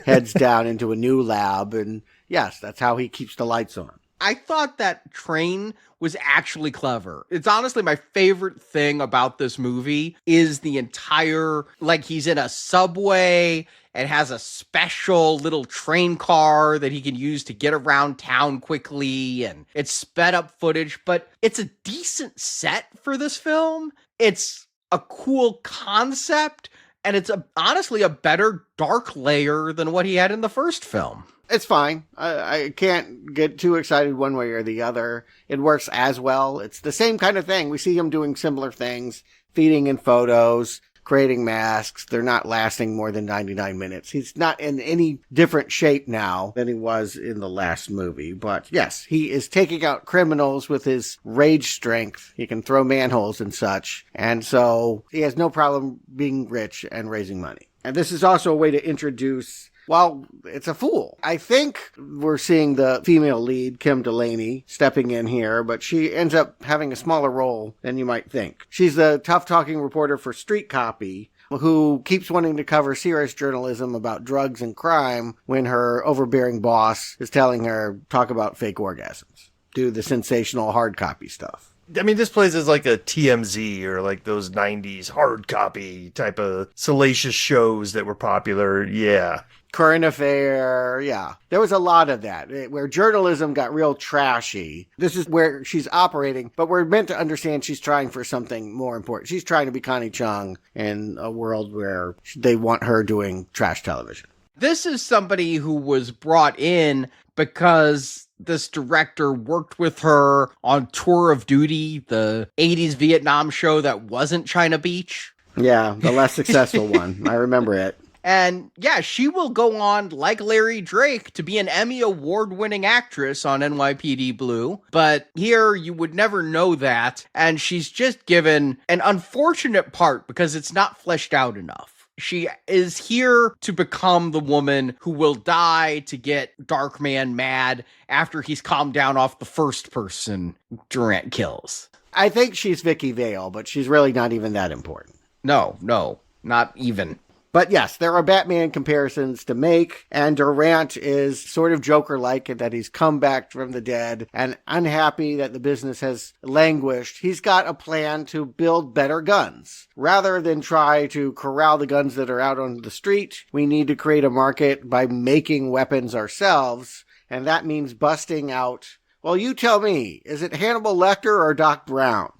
I: heads down into a new lab. And yes, that's how he keeps the lights on.
H: I thought that train was actually clever. It's honestly my favorite thing about this movie is the entire, like, he's in a subway and has a special little train car that he can use to get around town quickly, and it's sped up footage, but it's a decent set for this film. It's a cool concept, and it's honestly a better dark layer than what he had in the first film.
I: It's fine. I can't get too excited one way or the other. It works as well. It's the same kind of thing. We see him doing similar things, feeding in photos, creating masks. They're not lasting more than 99 minutes. He's not in any different shape now than he was in the last movie. But yes, he is taking out criminals with his rage strength. He can throw manholes and such. And so he has no problem being rich and raising money. And this is also a way to introduce, well, it's a fool. I think we're seeing the female lead, Kim Delaney, stepping in here, but she ends up having a smaller role than you might think. She's the tough-talking reporter for Street Copy, who keeps wanting to cover serious journalism about drugs and crime when her overbearing boss is telling her, talk about fake orgasms. Do the sensational hard copy stuff.
G: I mean, this plays as like a TMZ or like those 90s hard copy type of salacious shows that were popular. Yeah.
I: Current Affair, yeah. There was a lot of that, where journalism got real trashy. This is where she's operating, but we're meant to understand she's trying for something more important. She's trying to be Connie Chung in a world where they want her doing trash television.
H: This is somebody who was brought in because this director worked with her on Tour of Duty, the 80s Vietnam show that wasn't China Beach.
I: Yeah, the less successful one. I remember it.
H: And yeah, she will go on, like Larry Drake, to be an Emmy Award-winning actress on NYPD Blue. But here, you would never know that. And she's just given an unfortunate part because it's not fleshed out enough. She is here to become the woman who will die to get Darkman mad after he's calmed down off the first person Durant kills.
I: I think she's Vicky Vale, but she's really not even that important.
H: No, not even.
I: But yes, there are Batman comparisons to make, and Durant is sort of Joker-like in that he's come back from the dead and unhappy that the business has languished. He's got a plan to build better guns. Rather than try to corral the guns that are out on the street, we need to create a market by making weapons ourselves, and that means busting out, well, you tell me, is it Hannibal Lecter or Doc Brown?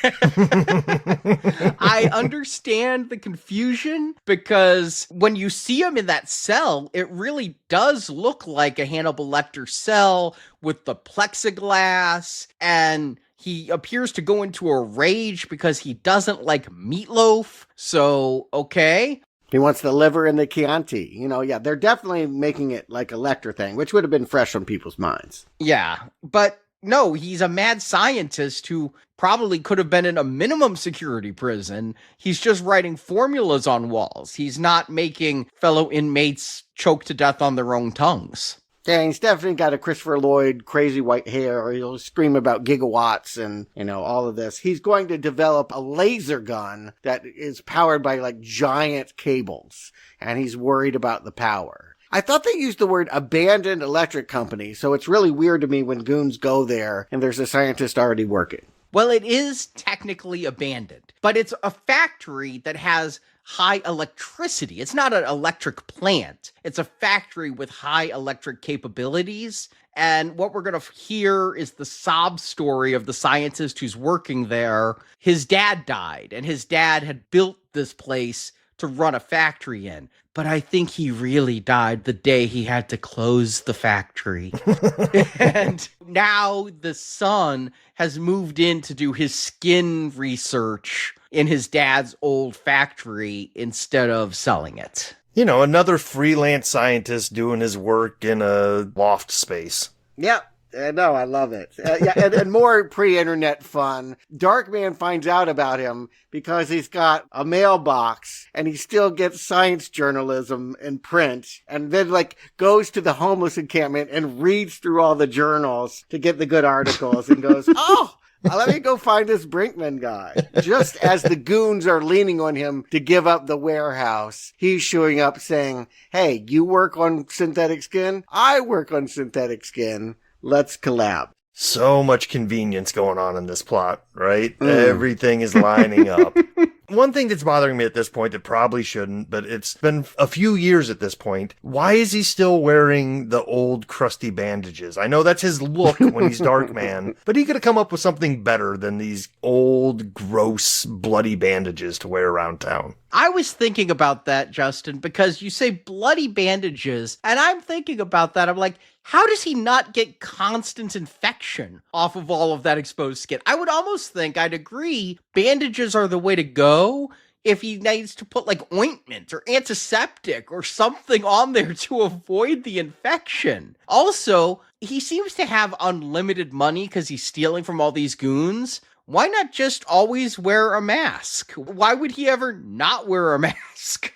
H: I understand the confusion because when you see him in that cell, it really does look like a Hannibal Lecter cell with the plexiglass, and he appears to go into a rage because he doesn't like meatloaf. So, okay.
I: He wants the liver and the Chianti. You know, yeah, they're definitely making it like a Lecter thing, which would have been fresh on people's minds.
H: Yeah, but no, he's a mad scientist who probably could have been in a minimum security prison. He's just writing formulas on walls. He's not making fellow inmates choke to death on their own tongues.
I: Yeah, he's definitely got a Christopher Lloyd crazy white hair. He'll scream about gigawatts and, you know, all of this. He's going to develop a laser gun that is powered by like giant cables, and he's worried about the power. I thought they used the word abandoned electric company, so it's really weird to me when goons go there and there's a scientist already working.
H: Well, it is technically abandoned, but it's a factory that has high electricity. It's not an electric plant. It's a factory with high electric capabilities. And what we're going to hear is the sob story of the scientist who's working there. His dad died, and his dad had built this place to run a factory in. But I think he really died the day he had to close the factory. And now the son has moved in to do his skin research in his dad's old factory instead of selling it.
G: You know, another freelance scientist doing his work in a loft space.
I: Yep. No, I love it. And more pre-internet fun. Darkman finds out about him because he's got a mailbox and he still gets science journalism in print, and then like goes to the homeless encampment and reads through all the journals to get the good articles and goes, oh, let me go find this Brinkman guy. Just as the goons are leaning on him to give up the warehouse, he's showing up saying, hey, you work on synthetic skin? I work on synthetic skin. Let's collab.
G: So much convenience going on in this plot, right? Everything is lining up. One thing that's bothering me at this point that probably shouldn't, but it's been a few years at this point. Why is he still wearing the old crusty bandages? I know that's his look when he's Darkman, but he could have come up with something better than these old, gross, bloody bandages to wear around town.
H: I was thinking about that, Justin, because you say bloody bandages, and I'm thinking about that. I'm like, how does he not get constant infection off of all of that exposed skin? I would almost think, I'd agree, bandages are the way to go if he needs to put like ointment or antiseptic or something on there to avoid the infection. Also, he seems to have unlimited money because he's stealing from all these goons. Why not just always wear a mask? Why would he ever not wear a mask?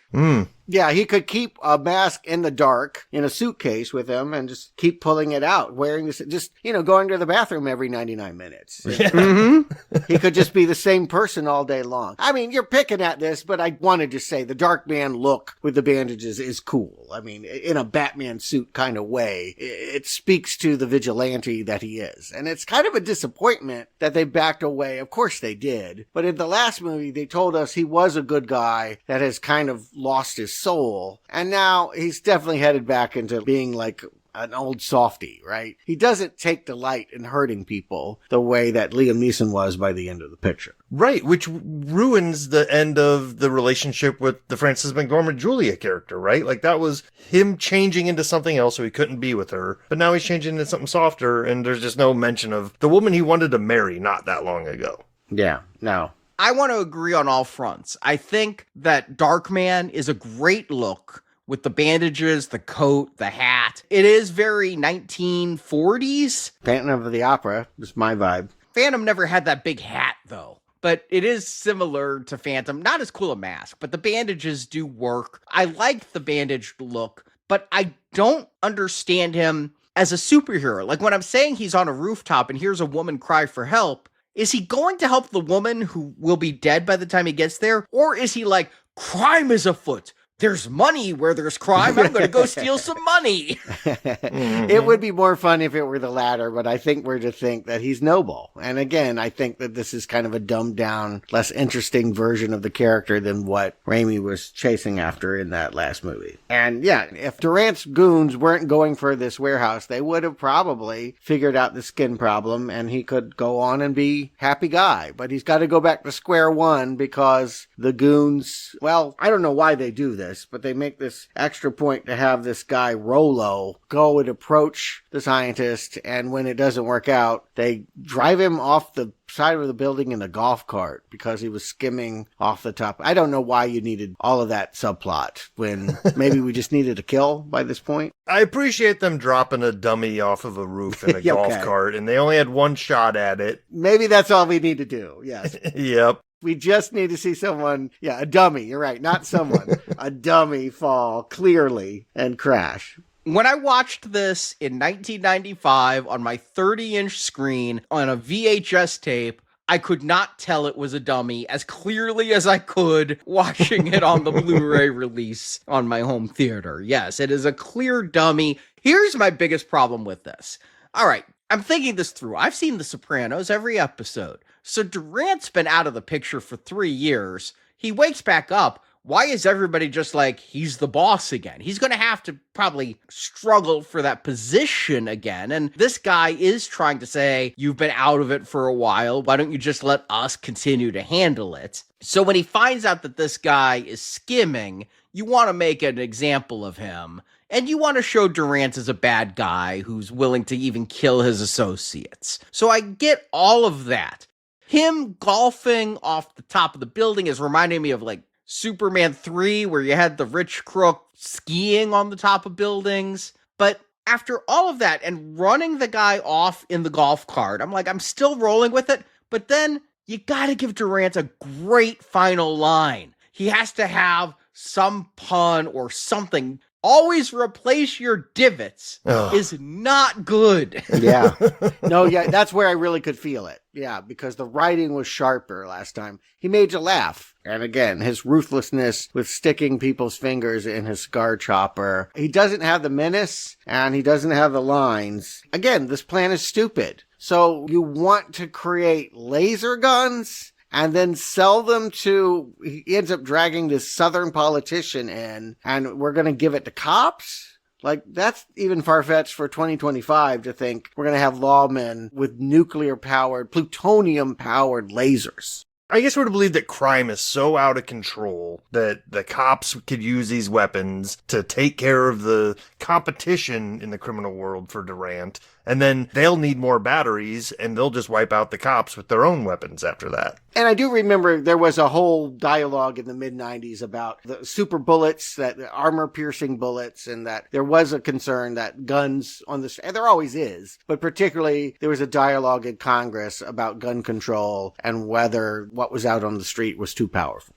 I: Yeah, he could keep a mask in the dark in a suitcase with him and just keep pulling it out, wearing this, just, going to the bathroom every 99 minutes. Yeah. He could just be the same person all day long. I mean, you're picking at this, but I wanted to say the Darkman look with the bandages is cool. I mean, in a Batman suit kind of way, it speaks to the vigilante that he is. And it's kind of a disappointment that they backed away. Of course they did. But in the last movie, they told us he was a good guy that has kind of lost his soul, and now he's definitely headed back into being like an old softy, right? He doesn't take delight in hurting people the way that Liam Neeson was by the end of the picture.
G: Right, which ruins the end of the relationship with the Frances McDormand Julia character, right? Like, that was him changing into something else so he couldn't be with her, but now he's changing into something softer, and there's just no mention of the woman he wanted to marry not that long ago.
I: Yeah, no.
H: I want to agree on all fronts. I think that Darkman is a great look with the bandages, the coat, the hat. It is very 1940s.
I: Phantom of the Opera is my vibe.
H: Phantom never had that big hat, though. But it is similar to Phantom. Not as cool a mask, but the bandages do work. I like the bandaged look, but I don't understand him as a superhero. Like, when I'm saying he's on a rooftop and hears a woman cry for help, is he going to help the woman who will be dead by the time he gets there? Or is he like, crime is afoot. There's money where there's crime. I'm going to go steal some money.
I: It would be more fun if it were the latter, but I think we're to think that he's noble. And again, I think that this is kind of a dumbed down, less interesting version of the character than what Raimi was chasing after in that last movie. And yeah, if Durant's goons weren't going for this warehouse, they would have probably figured out the skin problem and he could go on and be happy guy. But he's got to go back to square one because the goons, well, I don't know why they do this, but they make this extra point to have this guy Rolo go and approach the scientist, and when it doesn't work out, they drive him off the side of the building in a golf cart because he was skimming off the top. I don't know why you needed all of that subplot when maybe we just needed a kill by this point.
G: I appreciate them dropping a dummy off of a roof in a golf cart, and they only had one shot at it.
I: Maybe that's all we need to do, yes.
G: Yep.
I: We just need to see someone, a dummy, you're right, not someone, a dummy fall clearly and crash.
H: When I watched this in 1995 on my 30-inch screen on a VHS tape, I could not tell it was a dummy as clearly as I could watching it on the Blu-ray release on my home theater. Yes, it is a clear dummy. Here's my biggest problem with this. All right, I'm thinking this through. I've seen The Sopranos every episode. So Durant's been out of the picture for 3 years. He wakes back up. Why is everybody just like, he's the boss again? He's going to have to probably struggle for that position again. And this guy is trying to say, you've been out of it for a while. Why don't you just let us continue to handle it? So when he finds out that this guy is skimming, you want to make an example of him. And you want to show Durant as a bad guy who's willing to even kill his associates. So I get all of that. Him golfing off the top of the building is reminding me of like Superman 3, where you had the rich crook skiing on the top of buildings. But after all of that and running the guy off in the golf cart, I'm like, I'm still rolling with it. But then you got to give Durant a great final line. He has to have some pun or something. Always replace your divots is not good.
I: Yeah. No, yeah, that's where I really could feel it. Yeah, because the writing was sharper last time. He made you laugh. And again, his ruthlessness with sticking people's fingers in his cigar chopper. He doesn't have the menace and he doesn't have the lines. Again, this plan is stupid. So you want to create laser guns and then sell them to, he ends up dragging this Southern politician in, and we're going to give it to cops? Like, that's even far-fetched for 2025 to think we're going to have lawmen with nuclear-powered, plutonium-powered lasers.
G: I guess we're to believe that crime is so out of control that the cops could use these weapons to take care of the competition in the criminal world for Durant, and then they'll need more batteries, and they'll just wipe out the cops with their own weapons after that.
I: And I do remember there was a whole dialogue in the mid-90s about the super bullets, that the armor-piercing bullets, and that there was a concern that guns on the street, and there always is, but particularly there was a dialogue in Congress about gun control and whether what was out on the street was too powerful.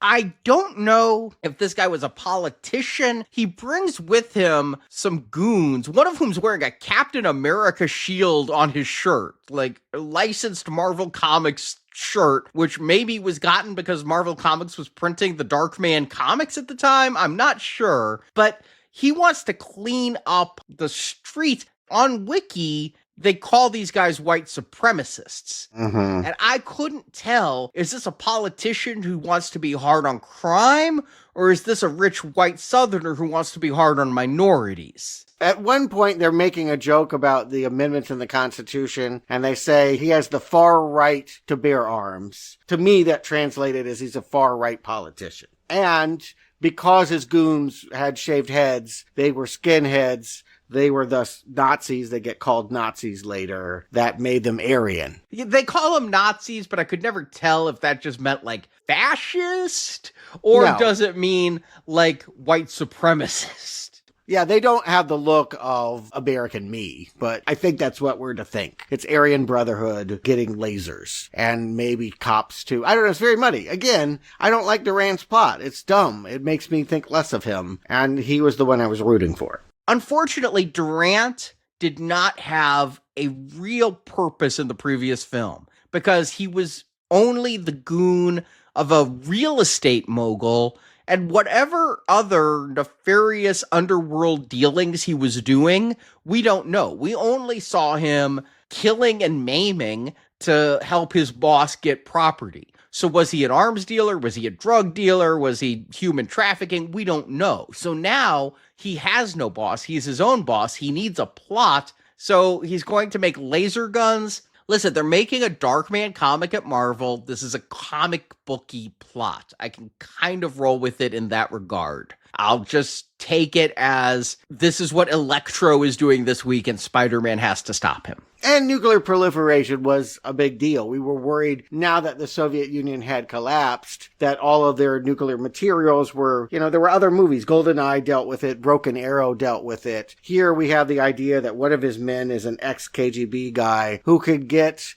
H: I don't know if this guy was a politician. He brings with him some goons, one of whom's wearing a Captain America shield on his shirt, like a licensed Marvel Comics shirt, which maybe was gotten because Marvel Comics was printing the Darkman comics at the time. I'm not sure, but he wants to clean up the streets. On Wiki, they call these guys white supremacists.
I: Mm-hmm.
H: And I couldn't tell, is this a politician who wants to be hard on crime? Or is this a rich white Southerner who wants to be hard on minorities?
I: At one point, they're making a joke about the amendments in the Constitution, and they say he has the far right to bear arms. To me, that translated as he's a far right politician. And because his goons had shaved heads, they were skinheads. They were thus Nazis. They get called Nazis later. That made them Aryan.
H: They call them Nazis, but I could never tell if that just meant like fascist or does it mean like white supremacist?
I: Yeah, they don't have the look of American Me, but I think that's what we're to think. It's Aryan Brotherhood getting lasers and maybe cops too. I don't know. It's very muddy. Again, I don't like Durant's plot. It's dumb. It makes me think less of him. And he was the one I was rooting for.
H: Unfortunately, Durant did not have a real purpose in the previous film because he was only the goon of a real estate mogul, and whatever other nefarious underworld dealings he was doing, we don't know. We only saw him killing and maiming to help his boss get property. So was he an arms dealer? Was he a drug dealer? Was he human trafficking? We don't know. So now he has no boss. He's his own boss. He needs a plot. So he's going to make laser guns. Listen, they're making a Darkman comic at Marvel. This is a comic booky plot. I can kind of roll with it in that regard. I'll just take it as this is what Electro is doing this week and Spider-Man has to stop him.
I: And nuclear proliferation was a big deal. We were worried now that the Soviet Union had collapsed that all of their nuclear materials were, there were other movies. GoldenEye dealt with it. Broken Arrow dealt with it. Here we have the idea that one of his men is an ex-KGB guy who could get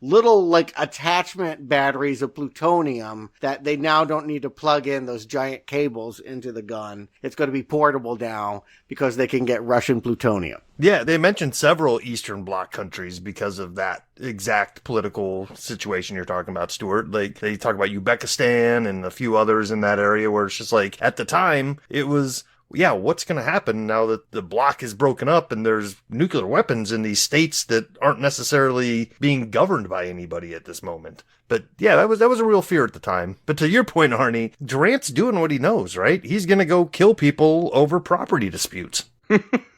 I: little attachment batteries of plutonium that they now don't need to plug in those giant cables into the gun. It's going to be portable now because they can get Russian plutonium.
G: Yeah, they mentioned several Eastern Bloc countries because of that exact political situation you're talking about, Stuart. Like, they talk about Uzbekistan and a few others in that area where it's just like, at the time, it was, yeah, what's going to happen now that the bloc is broken up and there's nuclear weapons in these states that aren't necessarily being governed by anybody at this moment? But yeah, that was a real fear at the time. But to your point, Arnie, Durant's doing what he knows, right? He's going to go kill people over property disputes.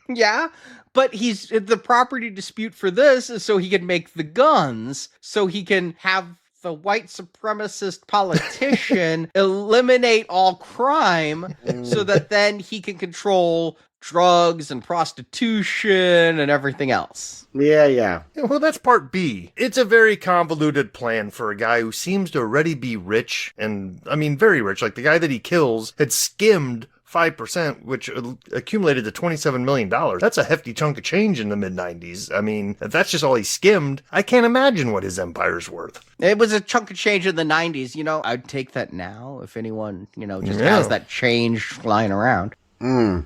H: Yeah, but the property dispute for this is so he can make the guns, so he can have the white supremacist politician eliminate all crime so that then he can control drugs and prostitution and everything else.
I: Yeah.
G: Well, that's part B. It's a very convoluted plan for a guy who seems to already be rich, and I mean very rich. Like, the guy that he kills had skimmed 5%, which accumulated to $27 million. That's a hefty chunk of change in the mid-90s. I mean, if that's just all he skimmed, I can't imagine what his empire's worth.
H: It was a chunk of change in the 90s. I'd take that now if anyone, just has that change lying around.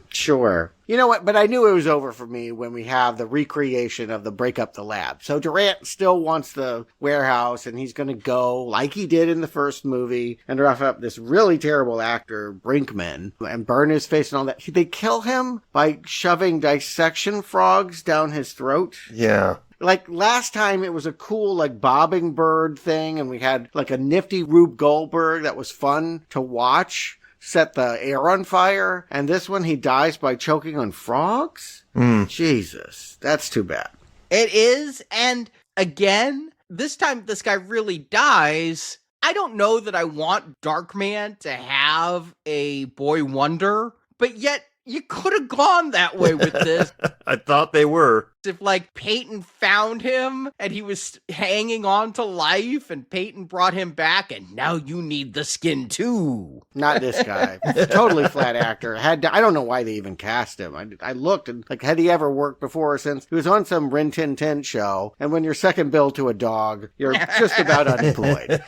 I: Sure. You know what? But I knew it was over for me when we have the recreation of the break up the lab. So Durant still wants the warehouse, and he's going to go like he did in the first movie and rough up this really terrible actor, Brinkman, and burn his face and all that. They kill him by shoving dissection frogs down his throat.
G: Yeah.
I: Like last time it was a cool like bobbing bird thing, and we had like a nifty Rube Goldberg that was fun to watch set the air on fire, and this one he dies by choking on frogs? Jesus, that's too bad.
H: It is, and again, this time this guy really dies. I don't know that I want Darkman to have a boy wonder, but yet you could have gone that way with this.
G: I thought they were.
H: If, like, Peyton found him and he was hanging on to life and Peyton brought him back and now you need the skin too.
I: Not this guy. Totally flat actor. I don't know why they even cast him. I looked and, like, had he ever worked before or since? He was on some Rin Tin Tin show, and when you're second bill to a dog, you're just about unemployed.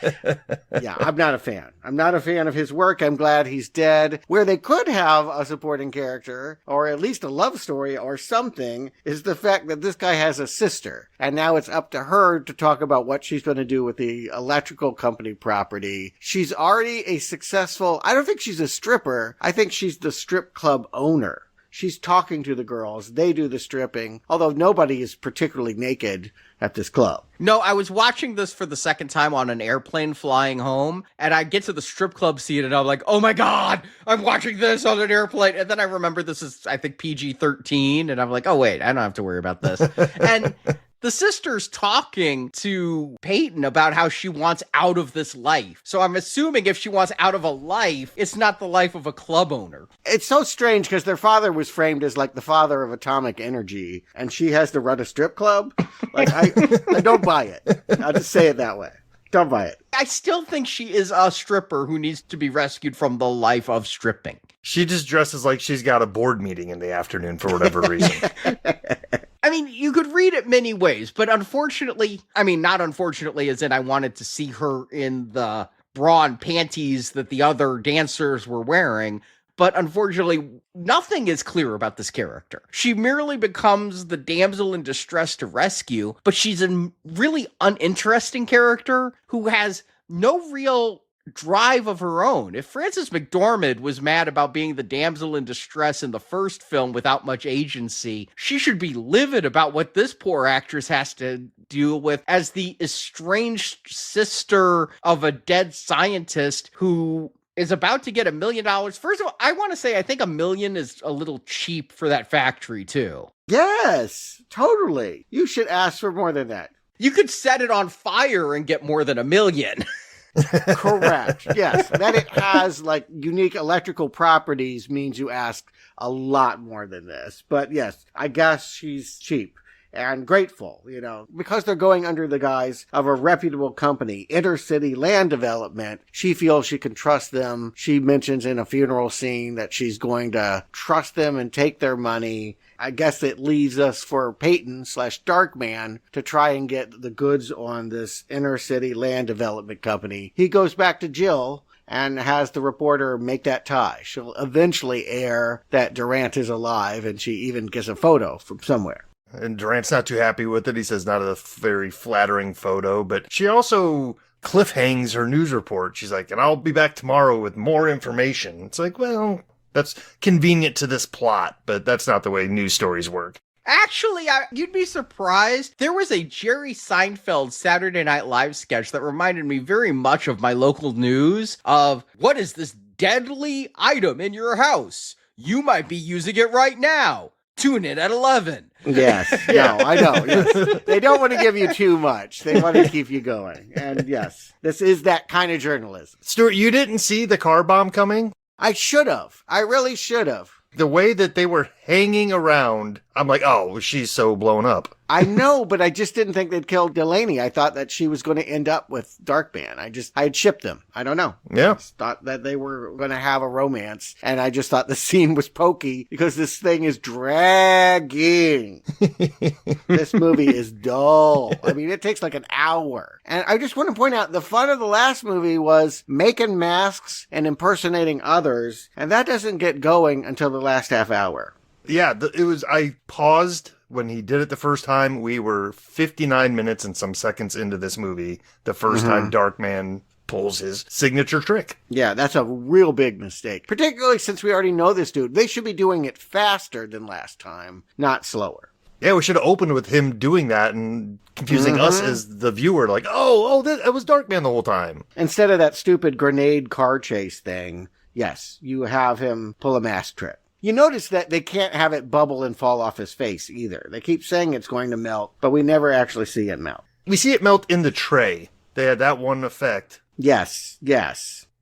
I: Yeah, I'm not a fan. I'm not a fan of his work. I'm glad he's dead. Where they could have a supporting character, or at least a love story or something, is the fact that this guy has a sister, and now it's up to her to talk about what she's going to do with the electrical company property. She's already a successful, I don't think she's a stripper. I think she's the strip club owner. She's talking to the girls. They do the stripping, although nobody is particularly naked at this club.
H: No, I was watching this for the second time on an airplane flying home, and I get to the strip club scene, and I'm like, oh my God, I'm watching this on an airplane. And then I remember this is, I think, PG-13, and I'm like, oh wait, I don't have to worry about this. And the sister's talking to Peyton about how she wants out of this life. So I'm assuming if she wants out of a life, it's not the life of a club owner.
I: It's so strange because their father was framed as like the father of atomic energy, and she has to run a strip club. Like, I don't buy it. I'll just say it that way. Don't buy it.
H: I still think she is a stripper who needs to be rescued from the life of stripping.
G: She just dresses like she's got a board meeting in the afternoon for whatever reason.
H: I mean, you could read it many ways, but unfortunately, I mean, not unfortunately, as in I wanted to see her in the bra and panties that the other dancers were wearing, but unfortunately, nothing is clear about this character. She merely becomes the damsel in distress to rescue, but she's a really uninteresting character who has no real drive of her own. If Frances McDormand was mad about being the damsel in distress in the first film without much agency, she should be livid about what this poor actress has to deal with as the estranged sister of a dead scientist who is about to get $1 million. First of all, I want to say I think $1 million is a little cheap for that factory too.
I: Yes, totally. You should ask for more than that.
H: You could set it on fire and get more than $1 million.
I: Correct. Yes. That it has like unique electrical properties means you ask a lot more than this. But yes, I guess she's cheap and grateful, you know, because they're going under the guise of a reputable company, Intercity Land Development. She feels she can trust them. She mentions in a funeral scene that she's going to trust them and take their money. I guess it leaves us for Peyton/Darkman to try and get the goods on this Intercity Land Development Company. He goes back to Jill and has the reporter make that tie. She'll eventually air that Durant is alive, and she even gets a photo from somewhere.
G: And Durant's not too happy with it. He says not a very flattering photo, but she also cliffhangs her news report. She's like, and I'll be back tomorrow with more information. It's like, well, that's convenient to this plot, but that's not the way news stories work.
H: Actually, you'd be surprised. There was a Jerry Seinfeld Saturday Night Live sketch that reminded me very much of my local news of, what is this deadly item in your house? You might be using it right now. Tune in at 11.
I: Yes. No, I know. Yes. They don't want to give you too much. They want to keep you going. And yes, this is that kind of journalism.
G: Stuart, you didn't see the car bomb coming?
I: I should have. I really should have.
G: The way that they were hanging around, I'm like, oh, she's so blown up.
I: I know, but I just didn't think they'd kill Delaney. I thought that she was going to end up with Darkman. I had shipped them. I don't know.
G: Yeah.
I: I just thought that they were going to have a romance, and I just thought the scene was pokey because this thing is dragging. This movie is dull. I mean, it takes like an hour. And I just want to point out, the fun of the last movie was making masks and impersonating others, and that doesn't get going until the last half hour.
G: Yeah, I paused when he did it the first time. We were 59 minutes and some seconds into this movie the first time Darkman pulls his signature trick.
I: Yeah, that's a real big mistake, particularly since we already know this dude. They should be doing it faster than last time, not slower.
G: Yeah, we should have opened with him doing that and confusing us as the viewer, like, it was Darkman the whole time.
I: Instead of that stupid grenade car chase thing, yes, you have him pull a mask trick. You notice that they can't have it bubble and fall off his face either. They keep saying it's going to melt, but we never actually see it melt.
G: We see it melt in the tray. They had that one effect.
I: Yes.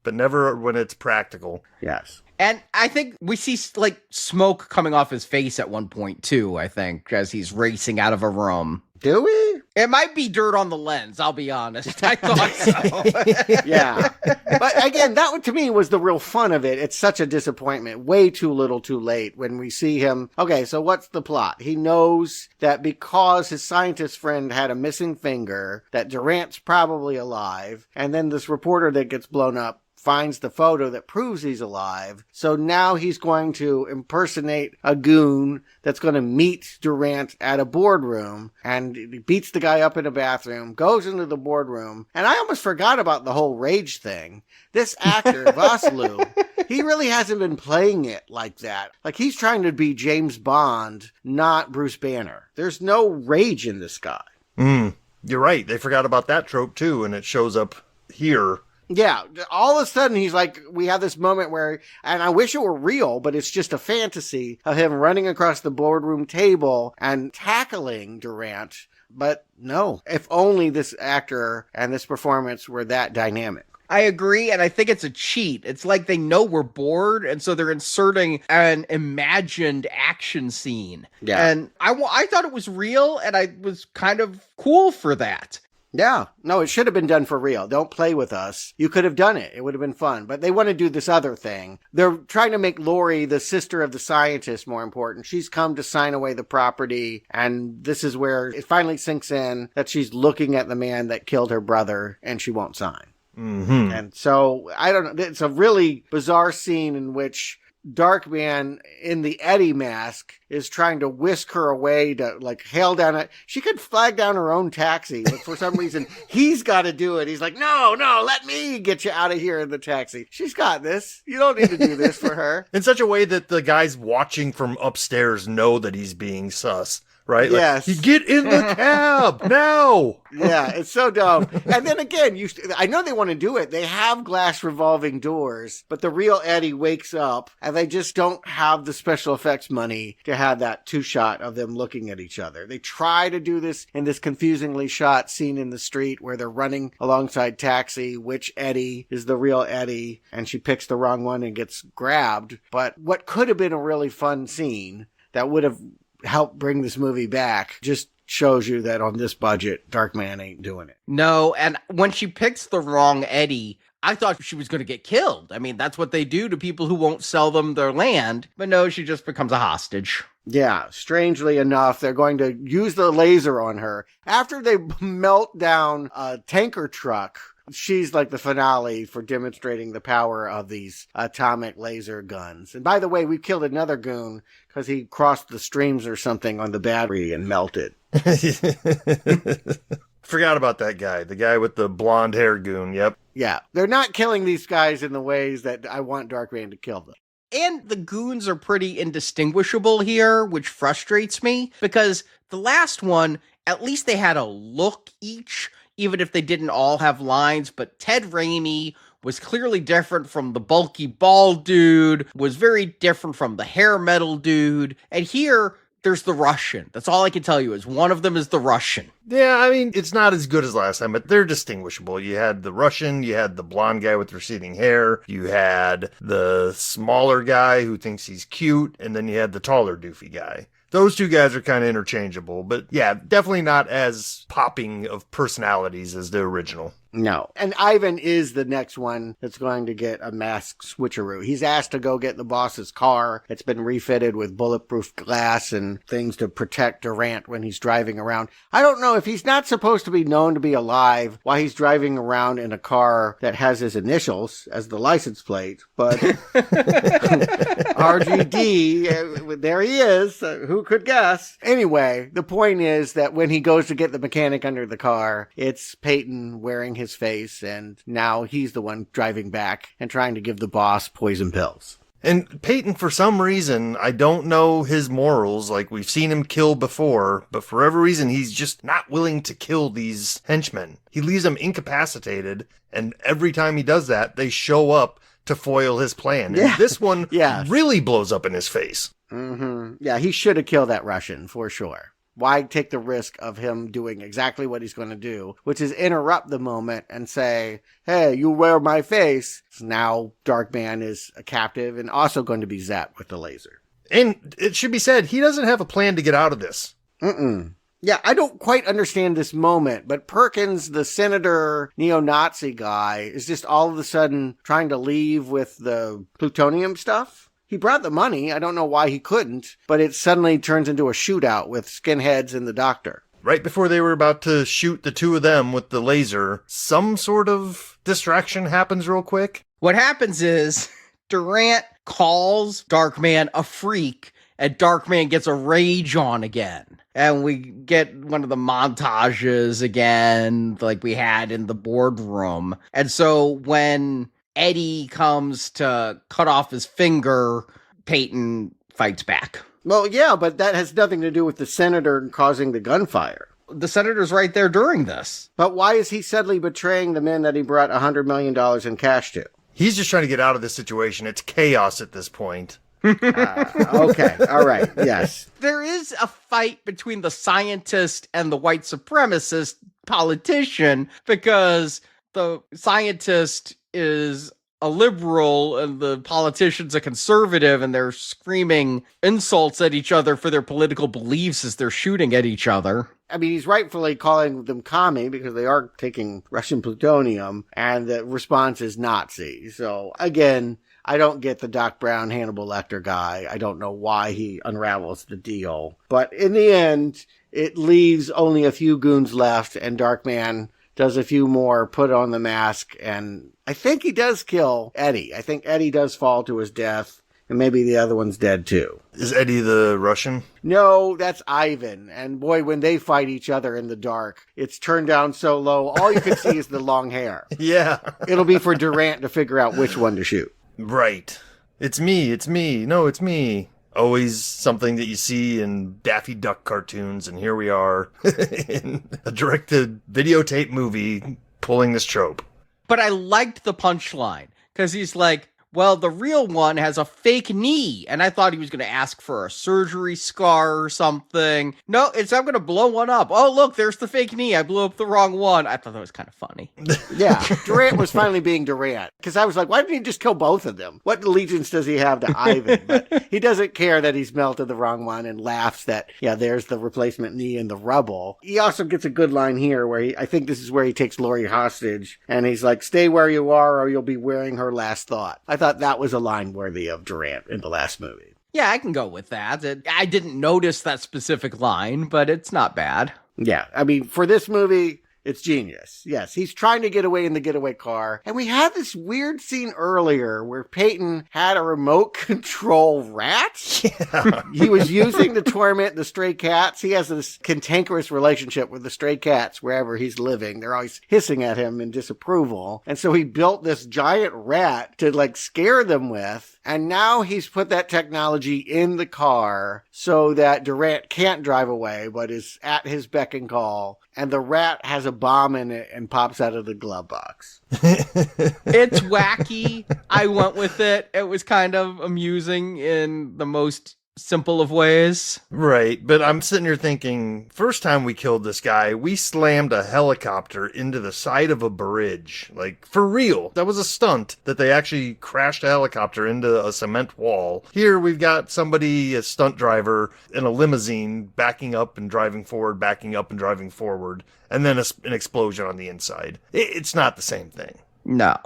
G: But never when it's practical.
I: Yes.
H: And I think we see like smoke coming off his face at one point too, I think, as he's racing out of a room.
I: Do we?
H: It might be dirt on the lens, I'll be honest. I thought so.
I: Yeah. But again, that one to me was the real fun of it. It's such a disappointment. Way too little too late when we see him. Okay, so what's the plot? He knows that because his scientist friend had a missing finger, that Durant's probably alive, and then this reporter that gets blown up finds the photo that proves he's alive. So now he's going to impersonate a goon that's going to meet Durant at a boardroom, and he beats the guy up in a bathroom, goes into the boardroom, and I almost forgot about the whole rage thing. This actor, Vosloo, he really hasn't been playing it like that. Like, he's trying to be James Bond, not Bruce Banner. There's no rage in this guy.
G: You're right. They forgot about that trope too, and it shows up here.
I: Yeah, all of a sudden he's like, we have this moment where, and I wish it were real, but it's just a fantasy of him running across the boardroom table and tackling Durant. But no, if only this actor and this performance were that dynamic.
H: I agree, and I think it's a cheat. It's like they know we're bored, and so they're inserting an imagined action scene.
I: Yeah.
H: And I thought it was real, and I was kind of cool for that.
I: Yeah. No, it should have been done for real. Don't play with us. You could have done it. It would have been fun. But they want to do this other thing. They're trying to make Lori, the sister of the scientist, more important. She's come to sign away the property. And this is where it finally sinks in that she's looking at the man that killed her brother and she won't sign.
G: Mm-hmm.
I: And so, I don't know. It's a really bizarre scene in which Darkman in the Eddie mask is trying to whisk her away to like hail down it. She could flag down her own taxi, but for some reason he's got to do it. He's like, no, let me get you out of here in the taxi. She's got this. You don't need to do this for her.
G: In such a way that the guys watching from upstairs know that he's being sus. Right?
I: Yes.
G: Like, get in the cab now.
I: Yeah, it's so dumb. And then again, I know they want to do it. They have glass revolving doors, but the real Eddie wakes up and they just don't have the special effects money to have that two shot of them looking at each other. They try to do this in this confusingly shot scene in the street where they're running alongside taxi, which Eddie is the real Eddie, and she picks the wrong one and gets grabbed. But what could have been a really fun scene that would have help bring this movie back just shows you that on this budget, Darkman ain't doing it.
H: No, and when she picks the wrong Eddie, I thought she was going to get killed. I mean, that's what they do to people who won't sell them their land. But no, she just becomes a hostage.
I: Yeah, strangely enough, they're going to use the laser on her. After they melt down a tanker truck, she's like the finale for demonstrating the power of these atomic laser guns. And by the way, we killed another goon because he crossed the streams or something on the battery and melted.
G: Forgot about that guy. The guy with the blonde hair goon. Yep.
I: Yeah. They're not killing these guys in the ways that I want Darkman to kill them.
H: And the goons are pretty indistinguishable here, which frustrates me because the last one, at least they had a look each, even if they didn't all have lines. But Ted Raimi was clearly different from the bulky bald dude, was very different from the hair metal dude. And here, there's the Russian. That's all I can tell you is one of them is the Russian.
G: Yeah, I mean, it's not as good as last time, but they're distinguishable. You had the Russian, you had the blonde guy with receding hair, you had the smaller guy who thinks he's cute, and then you had the taller doofy guy. Those two guys are kind of interchangeable, but yeah, definitely not as popping of personalities as the original.
I: No. And Ivan is the next one that's going to get a mask switcheroo. He's asked to go get the boss's car. It's been refitted with bulletproof glass and things to protect Durant when he's driving around. I don't know if he's not supposed to be known to be alive why he's driving around in a car that has his initials as the license plate, but RGD, there he is. Who could guess? Anyway, the point is that when he goes to get the mechanic under the car, it's Peyton wearing his face, and now he's the one driving back and trying to give the boss poison pills.
G: And Peyton, for some reason, I don't know his morals, like we've seen him kill before, but for every reason, he's just not willing to kill these henchmen. He leaves them incapacitated, and every time he does that, they show up to foil his plan.
I: Yeah.
G: And this one
I: Yes.
G: really blows up in his face.
I: Mm-hmm. Yeah, he should have killed that Russian, for sure. Why take the risk of him doing exactly what he's going to do, which is interrupt the moment and say, hey, you wear my face. Now Darkman is a captive and also going to be zapped with the laser.
G: And it should be said, he doesn't have a plan to get out of this.
I: Yeah, I don't quite understand this moment, but Perkins, the senator neo-Nazi guy, is just all of a sudden trying to leave with the plutonium stuff. He brought the money. I don't know why he couldn't, but it suddenly turns into a shootout with skinheads and the doctor.
G: Right before they were about to shoot the two of them with the laser, some sort of distraction happens real quick.
H: What happens is Durant calls Darkman a freak, and Darkman gets a rage on again. And we get one of the montages again, like we had in the boardroom. And so when Eddie comes to cut off his finger, Peyton fights back.
I: Well, yeah, but that has nothing to do with the senator causing the gunfire.
H: The senator's right there during this.
I: But why is he suddenly betraying the men that he brought $100 million in cash to?
G: He's just trying to get out of this situation. It's chaos at this point.
I: Okay, all right, yes.
H: There is a fight between the scientist and the white supremacist politician because the scientist is a liberal and the politician's a conservative, and they're screaming insults at each other for their political beliefs as they're shooting at each other.
I: I mean, he's rightfully calling them commie because they are taking Russian plutonium, and the response is Nazi. So, again, I don't get the Doc Brown, Hannibal Lecter guy. I don't know why he unravels the deal. But in the end, it leaves only a few goons left, and Darkman does a few more, put on the mask, and I think he does kill Eddie. I think Eddie does fall to his death, and maybe the other one's dead too.
G: Is Eddie the Russian?
I: No, that's Ivan. And boy, when they fight each other in the dark, it's turned down so low, all you can see is the long hair.
G: Yeah.
I: It'll be for Durant to figure out which one to shoot.
G: Right. It's me. No, it's me. Always something that you see in Daffy Duck cartoons, and here we are in a directed videotape movie pulling this trope.
H: But I liked the punchline because he's like, well, the real one has a fake knee. And I thought he was going to ask for a surgery scar or something. No, I'm going to blow one up. Oh, look, there's the fake knee. I blew up the wrong one. I thought that was kind of funny.
I: Yeah, Durant was finally being Durant. Because I was like, why didn't he just kill both of them? What allegiance does he have to Ivan? But he doesn't care that he's melted the wrong one and laughs that, yeah, there's the replacement knee in the rubble. He also gets a good line here where I think this is where he takes Lori hostage. And he's like, stay where you are or you'll be wearing her last thought. I thought that was a line worthy of Durant in the last movie.
H: Yeah, I can go with that. I didn't notice that specific line, but it's not bad.
I: Yeah, I mean, for this movie, it's genius. Yes, he's trying to get away in the getaway car. And we had this weird scene earlier where Peyton had a remote control rat.
G: Yeah.
I: He was using to torment the stray cats. He has this cantankerous relationship with the stray cats wherever he's living. They're always hissing at him in disapproval. And so he built this giant rat to like scare them with. And now he's put that technology in the car so that Durant can't drive away, but is at his beck and call. And the rat has a bomb in it and pops out of the glove box.
H: It's wacky. I went with it. It was kind of amusing in the most simple of ways.
G: Right, but I'm sitting here thinking, first time we killed this guy, we slammed a helicopter into the side of a bridge. Like, for real. That was a stunt that they actually crashed a helicopter into a cement wall. Here we've got somebody, a stunt driver, in a limousine backing up and driving forward, backing up and driving forward, and then an explosion on the inside. It's not the same thing.
H: No.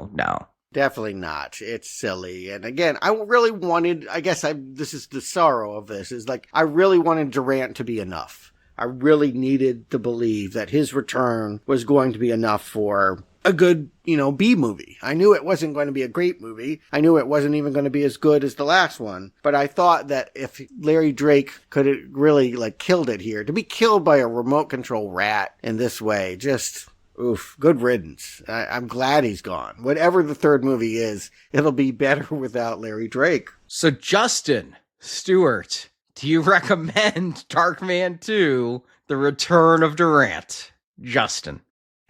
I: Definitely not. It's silly. And again, I really wanted, this is the sorrow of this, is like, I really wanted Durant to be enough. I really needed to believe that his return was going to be enough for a good, B movie. I knew it wasn't going to be a great movie. I knew it wasn't even going to be as good as the last one. But I thought that if Larry Drake could have really, killed it here, to be killed by a remote control rat in this way, just... oof, good riddance. I'm glad he's gone. Whatever the third movie is, it'll be better without Larry Drake.
H: So Justin Stewart, do you recommend Darkman 2, The Return of Durant? Justin.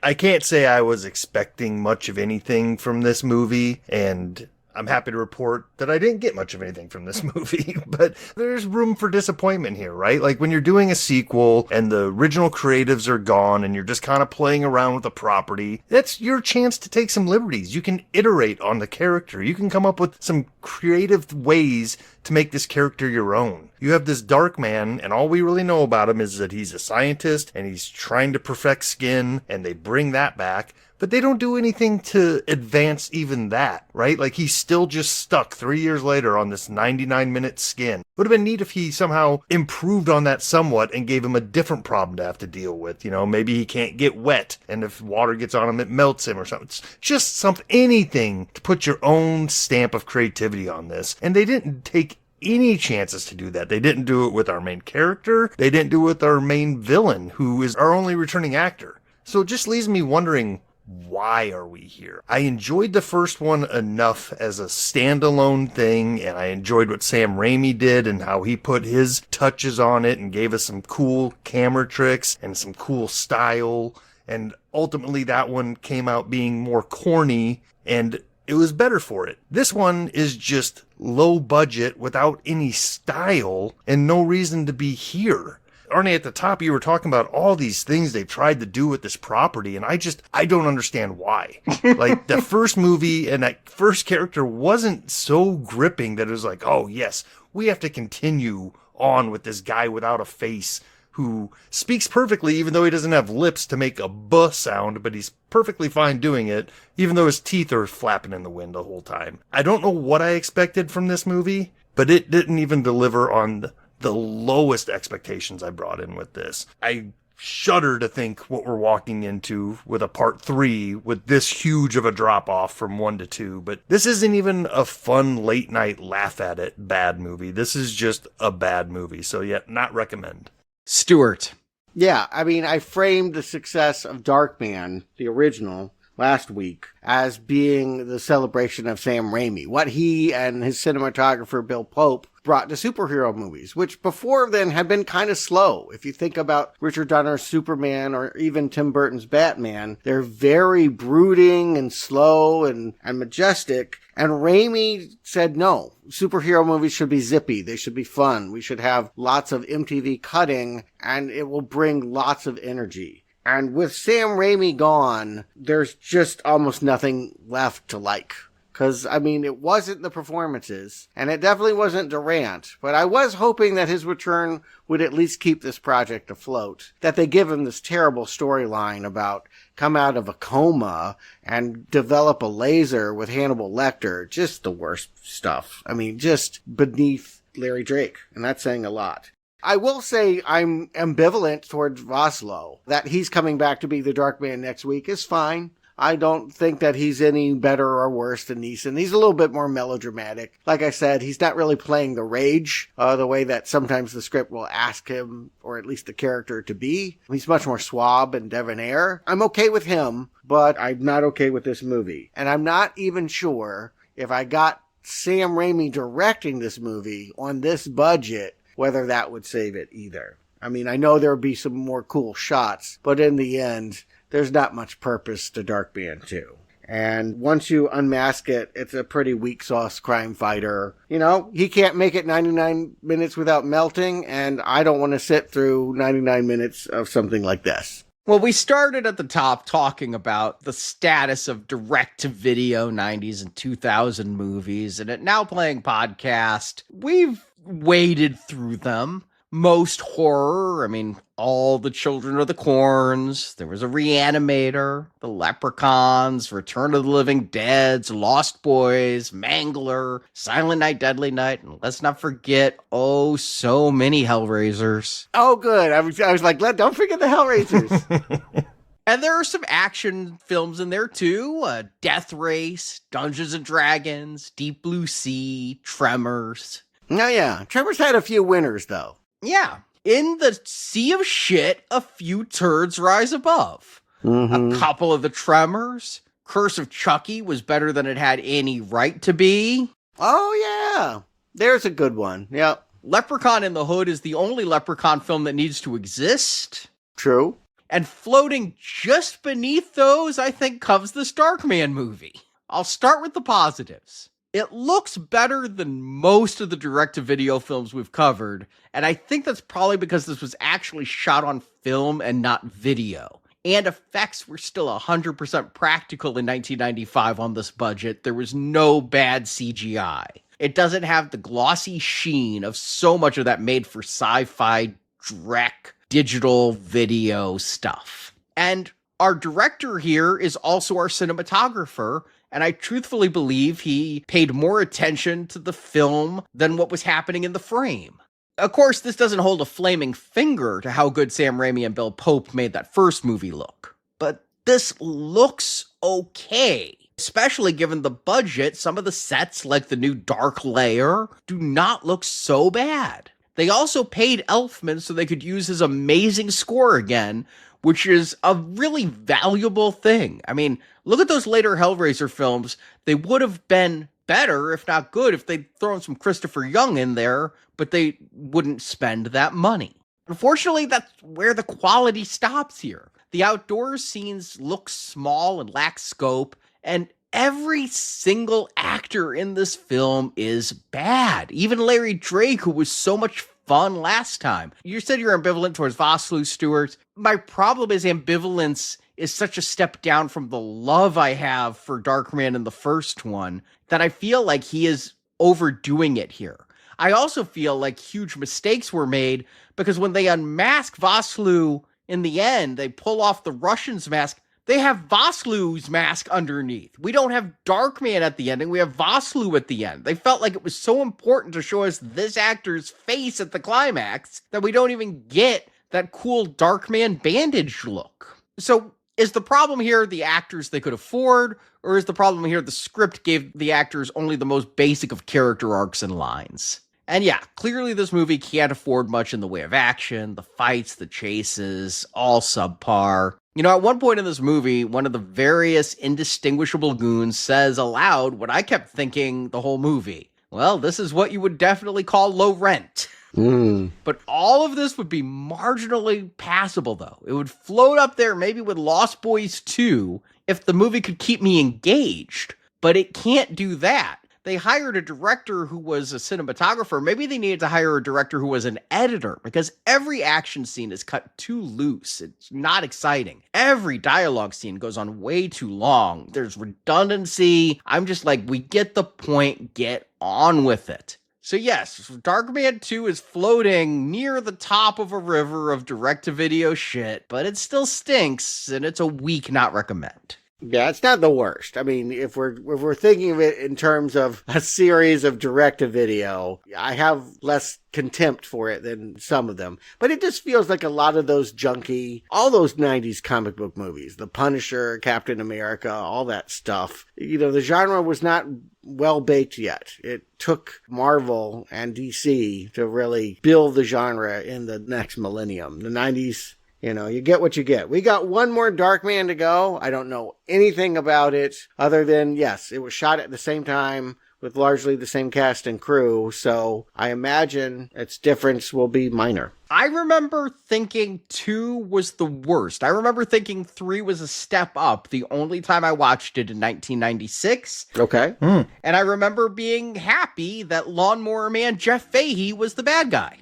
G: I can't say I was expecting much of anything from this movie, and I'm happy to report that I didn't get much of anything from this movie, but there's room for disappointment here, right? Like when you're doing a sequel and the original creatives are gone and you're just kind of playing around with the property, that's your chance to take some liberties. You can iterate on the character. You can come up with some creative ways to make this character your own. You have this Darkman, and all we really know about him is that he's a scientist and he's trying to perfect skin, and they bring that back. But they don't do anything to advance even that, right? Like, he's still just stuck 3 years later on this 99-minute skin. Would have been neat if he somehow improved on that somewhat and gave him a different problem to have to deal with. Maybe he can't get wet, and if water gets on him, it melts him or something. It's just anything to put your own stamp of creativity on this. And they didn't take any chances to do that. They didn't do it with our main character. They didn't do it with our main villain, who is our only returning actor. So it just leaves me wondering, why are we here? I enjoyed the first one enough as a standalone thing, and I enjoyed what Sam Raimi did and how he put his touches on it and gave us some cool camera tricks and some cool style, and ultimately that one came out being more corny, and it was better for it. This one is just low budget without any style and no reason to be here. Arnie, at the top, you were talking about all these things they've tried to do with this property, and I don't understand why. Like, the first movie and that first character wasn't so gripping that it was like, oh, yes, we have to continue on with this guy without a face who speaks perfectly, even though he doesn't have lips to make a buh sound, but he's perfectly fine doing it, even though his teeth are flapping in the wind the whole time. I don't know what I expected from this movie, but it didn't even deliver on the lowest expectations I brought in with this. I shudder to think what we're walking into with a part 3 with this huge of a drop off from 1 to 2, but this isn't even a fun late night laugh at it bad movie. This is just a bad movie, so not recommend.
H: Stewart.
I: Yeah, I framed the success of Darkman, the original, last week, as being the celebration of Sam Raimi. What he and his cinematographer Bill Pope brought to superhero movies, which before then had been kind of slow. If you think about Richard Donner's Superman or even Tim Burton's Batman, they're very brooding and slow and majestic. And Raimi said, no, superhero movies should be zippy. They should be fun. We should have lots of MTV cutting, and it will bring lots of energy. And with Sam Raimi gone, there's just almost nothing left to like. Because, it wasn't the performances, and it definitely wasn't Durant, but I was hoping that his return would at least keep this project afloat. That they give him this terrible storyline about come out of a coma and develop a laser with Hannibal Lecter. Just the worst stuff. Just beneath Larry Drake, and that's saying a lot. I will say I'm ambivalent towards Vosloo. That he's coming back to be the Darkman next week is fine. I don't think that he's any better or worse than Neeson. He's a little bit more melodramatic. Like I said, he's not really playing the rage the way that sometimes the script will ask him, or at least the character, to be. He's much more suave and debonair. I'm okay with him, but I'm not okay with this movie. And I'm not even sure if I got Sam Raimi directing this movie on this budget, whether that would save it either. I know there would be some more cool shots, but in the end, there's not much purpose to Darkman 2. And once you unmask it, it's a pretty weak sauce crime fighter. You know, he can't make it 99 minutes without melting, and I don't want to sit through 99 minutes of something like this.
H: Well, we started at the top talking about the status of direct-to-video 90s and 2000 movies, and at Now Playing Podcast, we've waded through them. Most horror, I mean, all the Children of the Corns, there was a Reanimator, the Leprechauns, Return of the Living Dead, Lost Boys, Mangler, Silent Night, Deadly Night, and let's not forget, oh, so many Hellraisers.
I: Oh, good. I was like, don't forget the Hellraisers.
H: And there are some action films in there too. Death Race, Dungeons and Dragons, Deep Blue Sea, Tremors.
I: Oh, yeah. Tremors had a few winners, though.
H: Yeah. In the sea of shit, a few turds rise above.
I: Mm-hmm.
H: A couple of the Tremors. Curse of Chucky was better than it had any right to be.
I: Oh, yeah. There's a good one. Yep.
H: Leprechaun in the Hood is the only Leprechaun film that needs to exist.
I: True.
H: And floating just beneath those, I think, comes this Darkman movie. I'll start with the positives. It looks better than most of the direct-to-video films we've covered, and I think that's probably because this was actually shot on film and not video. And effects were still 100% practical in 1995 on this budget. There was no bad CGI. It doesn't have the glossy sheen of so much of that made-for sci-fi Drek digital video stuff. And our director here is also our cinematographer, and I truthfully believe he paid more attention to the film than what was happening in the frame. Of course, this doesn't hold a flaming finger to how good Sam Raimi and Bill Pope made that first movie look. But this looks okay. Especially given the budget, some of the sets, like the new Dark Lair, do not look so bad. They also paid Elfman so they could use his amazing score again, which is a really valuable thing. I mean, look at those later Hellraiser films. They would have been better, if not good, if they'd thrown some Christopher Young in there, but they wouldn't spend that money. Unfortunately, that's where the quality stops here. The outdoors scenes look small and lack scope, and every single actor in this film is bad. Even Larry Drake, who was so much fun last time. You said you're ambivalent towards Vosloo, Stewart. My problem is ambivalence is such a step down from the love I have for Darkman in the first one that I feel like he is overdoing it here. I also feel like huge mistakes were made because when they unmask Vosloo in the end, they pull off the Russian's mask. They have Vosloo's mask underneath. We don't have Darkman at the ending. We have Vosloo at the end. They felt like it was so important to show us this actor's face at the climax that we don't even get that cool Darkman bandage look. So is the problem here the actors they could afford, or is the problem here the script gave the actors only the most basic of character arcs and lines? And yeah, clearly this movie can't afford much in the way of action. The fights, the chases, all subpar. You know, at one point in this movie, one of the various indistinguishable goons says aloud what I kept thinking the whole movie. Well, this is what you would definitely call low rent. But all of this would be marginally passable, though. It would float up there maybe with Lost Boys 2 if the movie could keep me engaged. But it can't do that. They hired a director who was a cinematographer. Maybe they needed to hire a director who was an editor, because every action scene is cut too loose. It's not exciting. Every dialogue scene goes on way too long. There's redundancy. I'm just like, we get the point. Get on with it. So yes, Darkman 2 is floating near the top of a river of direct-to-video shit, but it still stinks, and it's a weak not recommend.
I: Yeah, it's not the worst. I mean, if we're thinking of it in terms of a series of direct-to-video, I have less contempt for it than some of them. But it just feels like a lot of those junky, all those 90s comic book movies, The Punisher, Captain America, all that stuff. You know, the genre was not well-baked yet. It took Marvel and DC to really build the genre in the next millennium. The 90s... You know, you get what you get. We got one more Darkman to go. I don't know anything about it other than, yes, it was shot at the same time with largely the same cast and crew, so I imagine its difference will be minor.
H: I remember thinking 2 was the worst. I remember thinking 3 was a step up the only time I watched it in 1996.
I: Okay.
H: And I remember being happy that Lawnmower Man Jeff Fahey was the bad guy.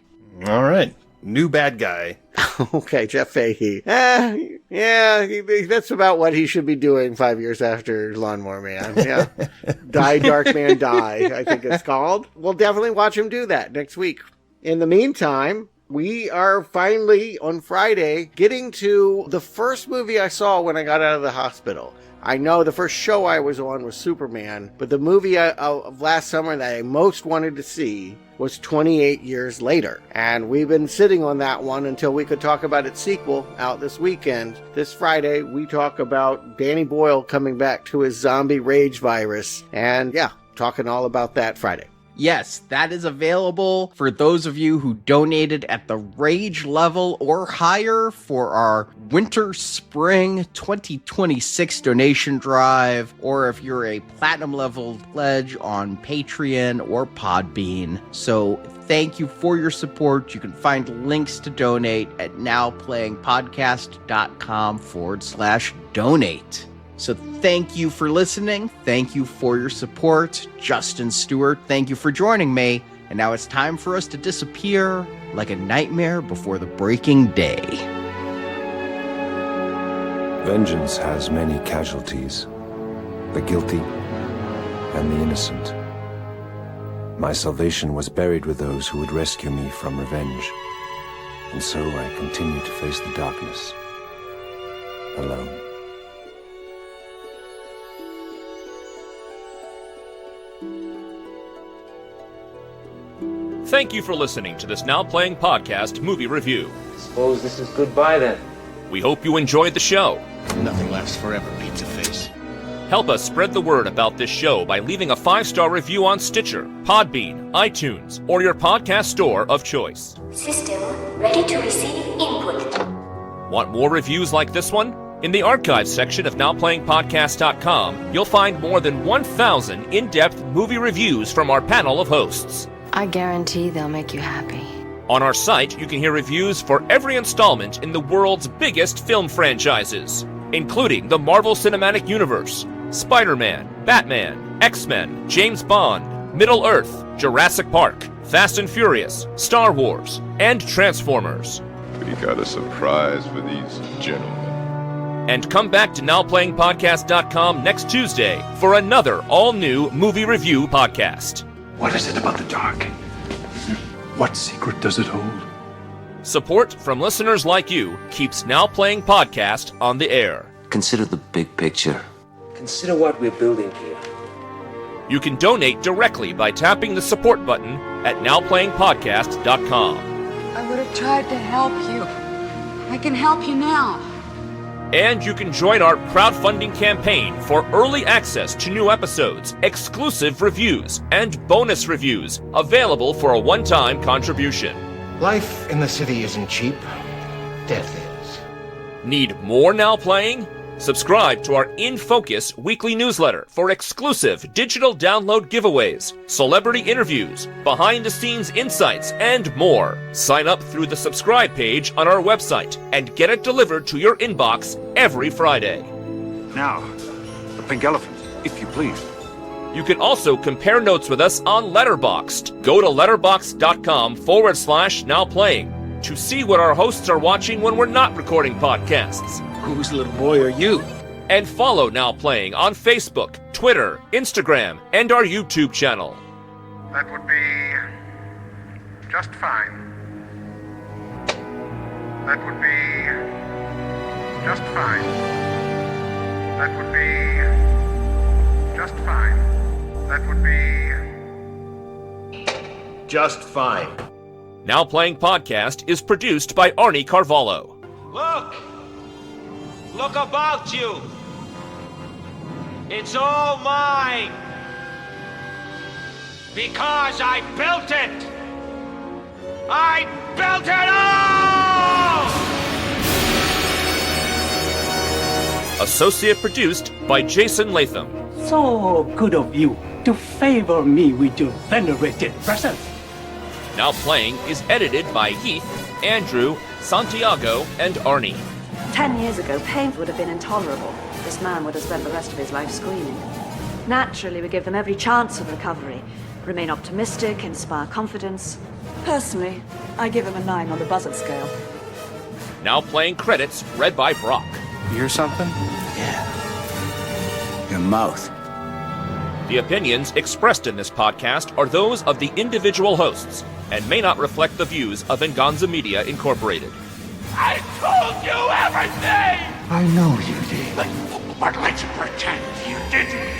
G: All right. New bad guy.
I: Okay, Jeff Fahey. That's about what he should be doing 5 years after Lawnmower Man. Yeah. Die, Darkman, Die, I think it's called. We'll definitely watch him do that next week. In the meantime, we are finally, on Friday, getting to the first movie I saw when I got out of the hospital. I know the first show I was on was Superman, but the movie of last summer that I most wanted to see was 28 Years Later. And we've been sitting on that one until we could talk about its sequel out this weekend. This Friday, we talk about Danny Boyle coming back to his zombie rage virus. And yeah, talking all about that Friday.
H: Yes, that is available for those of you who donated at the Rage level or higher for our Winter-Spring 2026 donation drive, or if you're a Platinum level pledge on Patreon or Podbean. So thank you for your support. You can find links to donate at nowplayingpodcast.com/donate. So thank you for listening. Thank you for your support. Justin Stewart, thank you for joining me. And now it's time for us to disappear like a nightmare before the breaking day.
C: Vengeance has many casualties, the guilty and the innocent. My salvation was buried with those who would rescue me from revenge. And so I continue to face the darkness, alone.
B: Thank you for listening to this Now Playing Podcast movie review.
E: Suppose this is goodbye then.
B: We hope you enjoyed the show.
F: Nothing lasts forever, pizza face.
B: Help us spread the word about this show by leaving a 5-star review on Stitcher, Podbean, iTunes, or your podcast store of choice.
J: System ready to receive input.
B: Want more reviews like this one? In the archives section of NowPlayingPodcast.com, you'll find more than 1,000 in-depth movie reviews from our panel of hosts.
J: I guarantee they'll make you happy.
B: On our site, you can hear reviews for every installment in the world's biggest film franchises, including the Marvel Cinematic Universe, Spider-Man, Batman, X-Men, James Bond, Middle-earth, Jurassic Park, Fast and Furious, Star Wars, and Transformers.
A: We got a surprise for these gentlemen.
B: And come back to NowPlayingPodcast.com next Tuesday for another all-new movie review podcast.
A: What is it about the dark? What secret does it hold?
B: Support from listeners like you keeps Now Playing Podcast on the air.
K: Consider the big picture.
E: Consider what we're building here.
B: You can donate directly by tapping the support button at NowPlayingPodcast.com.
L: I would have tried to help you. I can help you now.
B: And you can join our crowdfunding campaign for early access to new episodes, exclusive reviews, and bonus reviews available for a one-time contribution.
F: Life in the city isn't cheap. Death is.
B: Need more Now Playing? Subscribe to our In Focus weekly newsletter for exclusive digital download giveaways, celebrity interviews, behind-the-scenes insights, and more. Sign up through the subscribe page on our website and get it delivered to your inbox every Friday.
A: Now, the pink elephant, if you please.
B: You can also compare notes with us on Letterboxd. Go to letterboxd.com/nowplaying to see what our hosts are watching when we're not recording podcasts.
F: Whose little boy are you?
B: And follow Now Playing on Facebook, Twitter, Instagram, and our YouTube channel.
M: That would be just fine. That would be just fine. That would be just fine. That would be
F: Just fine.
B: Now Playing Podcast is produced by Arnie Carvalho.
N: Look! Look about you! It's all mine! Because I built it! I built it all!
B: Associate produced by Jason Latham.
O: So good of you to favor me with your venerated presence.
B: Now Playing is edited by Heath, Andrew, Santiago, and Arnie.
P: 10 years ago, pain would have been intolerable. This man would have spent the rest of his life screaming. Naturally, we give them every chance of recovery. Remain optimistic, inspire confidence. Personally, I give him a 9 on the Buzzard scale.
B: Now Playing credits read by Brock.
F: You hear something? Yeah. Your mouth.
B: The opinions expressed in this podcast are those of the individual hosts and may not reflect the views of Venganza Media Incorporated.
N: I told you everything!
F: I know you did.
N: But let's pretend you didn't.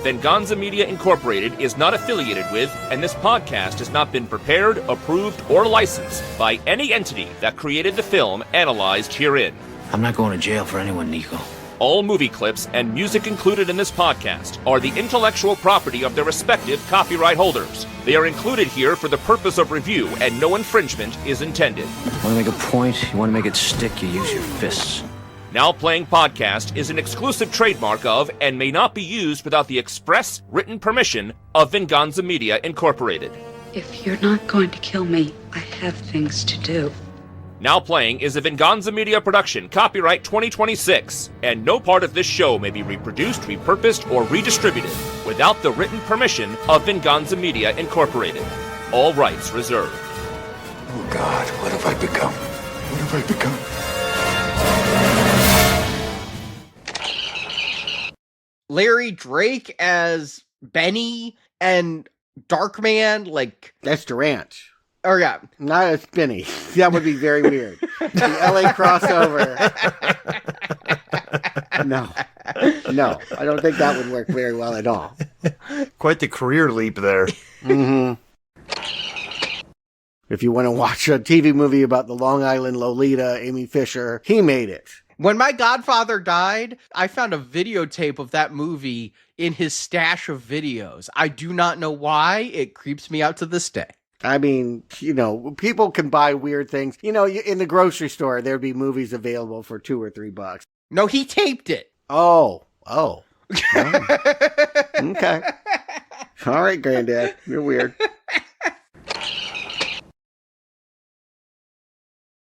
B: Venganza Media Incorporated is not affiliated with, and this podcast has not been prepared, approved, or licensed by any entity that created the film analyzed herein.
F: I'm not going to jail for anyone, Nico.
B: All movie clips and music included in this podcast are the intellectual property of their respective copyright holders. They are included here for the purpose of review, and no infringement is intended.
F: You want to make a point, you want to make it stick, you use your fists.
B: Now Playing Podcast is an exclusive trademark of and may not be used without the express written permission of Venganza Media Incorporated.
L: If you're not going to kill me, I have things to do.
B: Now Playing is a Venganza Media production, copyright 2026, and no part of this show may be reproduced, repurposed, or redistributed without the written permission of Venganza Media Incorporated. All rights reserved.
A: Oh God, what have I become? What have I become?
H: Larry Drake as Benny and Darkman, like...
I: That's Durant.
H: Oh, yeah.
I: Not as Benny. That would be very weird. The LA crossover. No, I don't think that would work very well at all.
G: Quite the career leap there.
I: Mm-hmm. If you want to watch a TV movie about the Long Island Lolita, Amy Fisher, he made it.
H: When my godfather died, I found a videotape of that movie in his stash of videos. I do not know why. It creeps me out to this day.
I: I mean, people can buy weird things. In the grocery store, there'd be movies available for $2 or $3.
H: No, he taped it.
I: Oh. Okay. All right, Granddad. You're weird.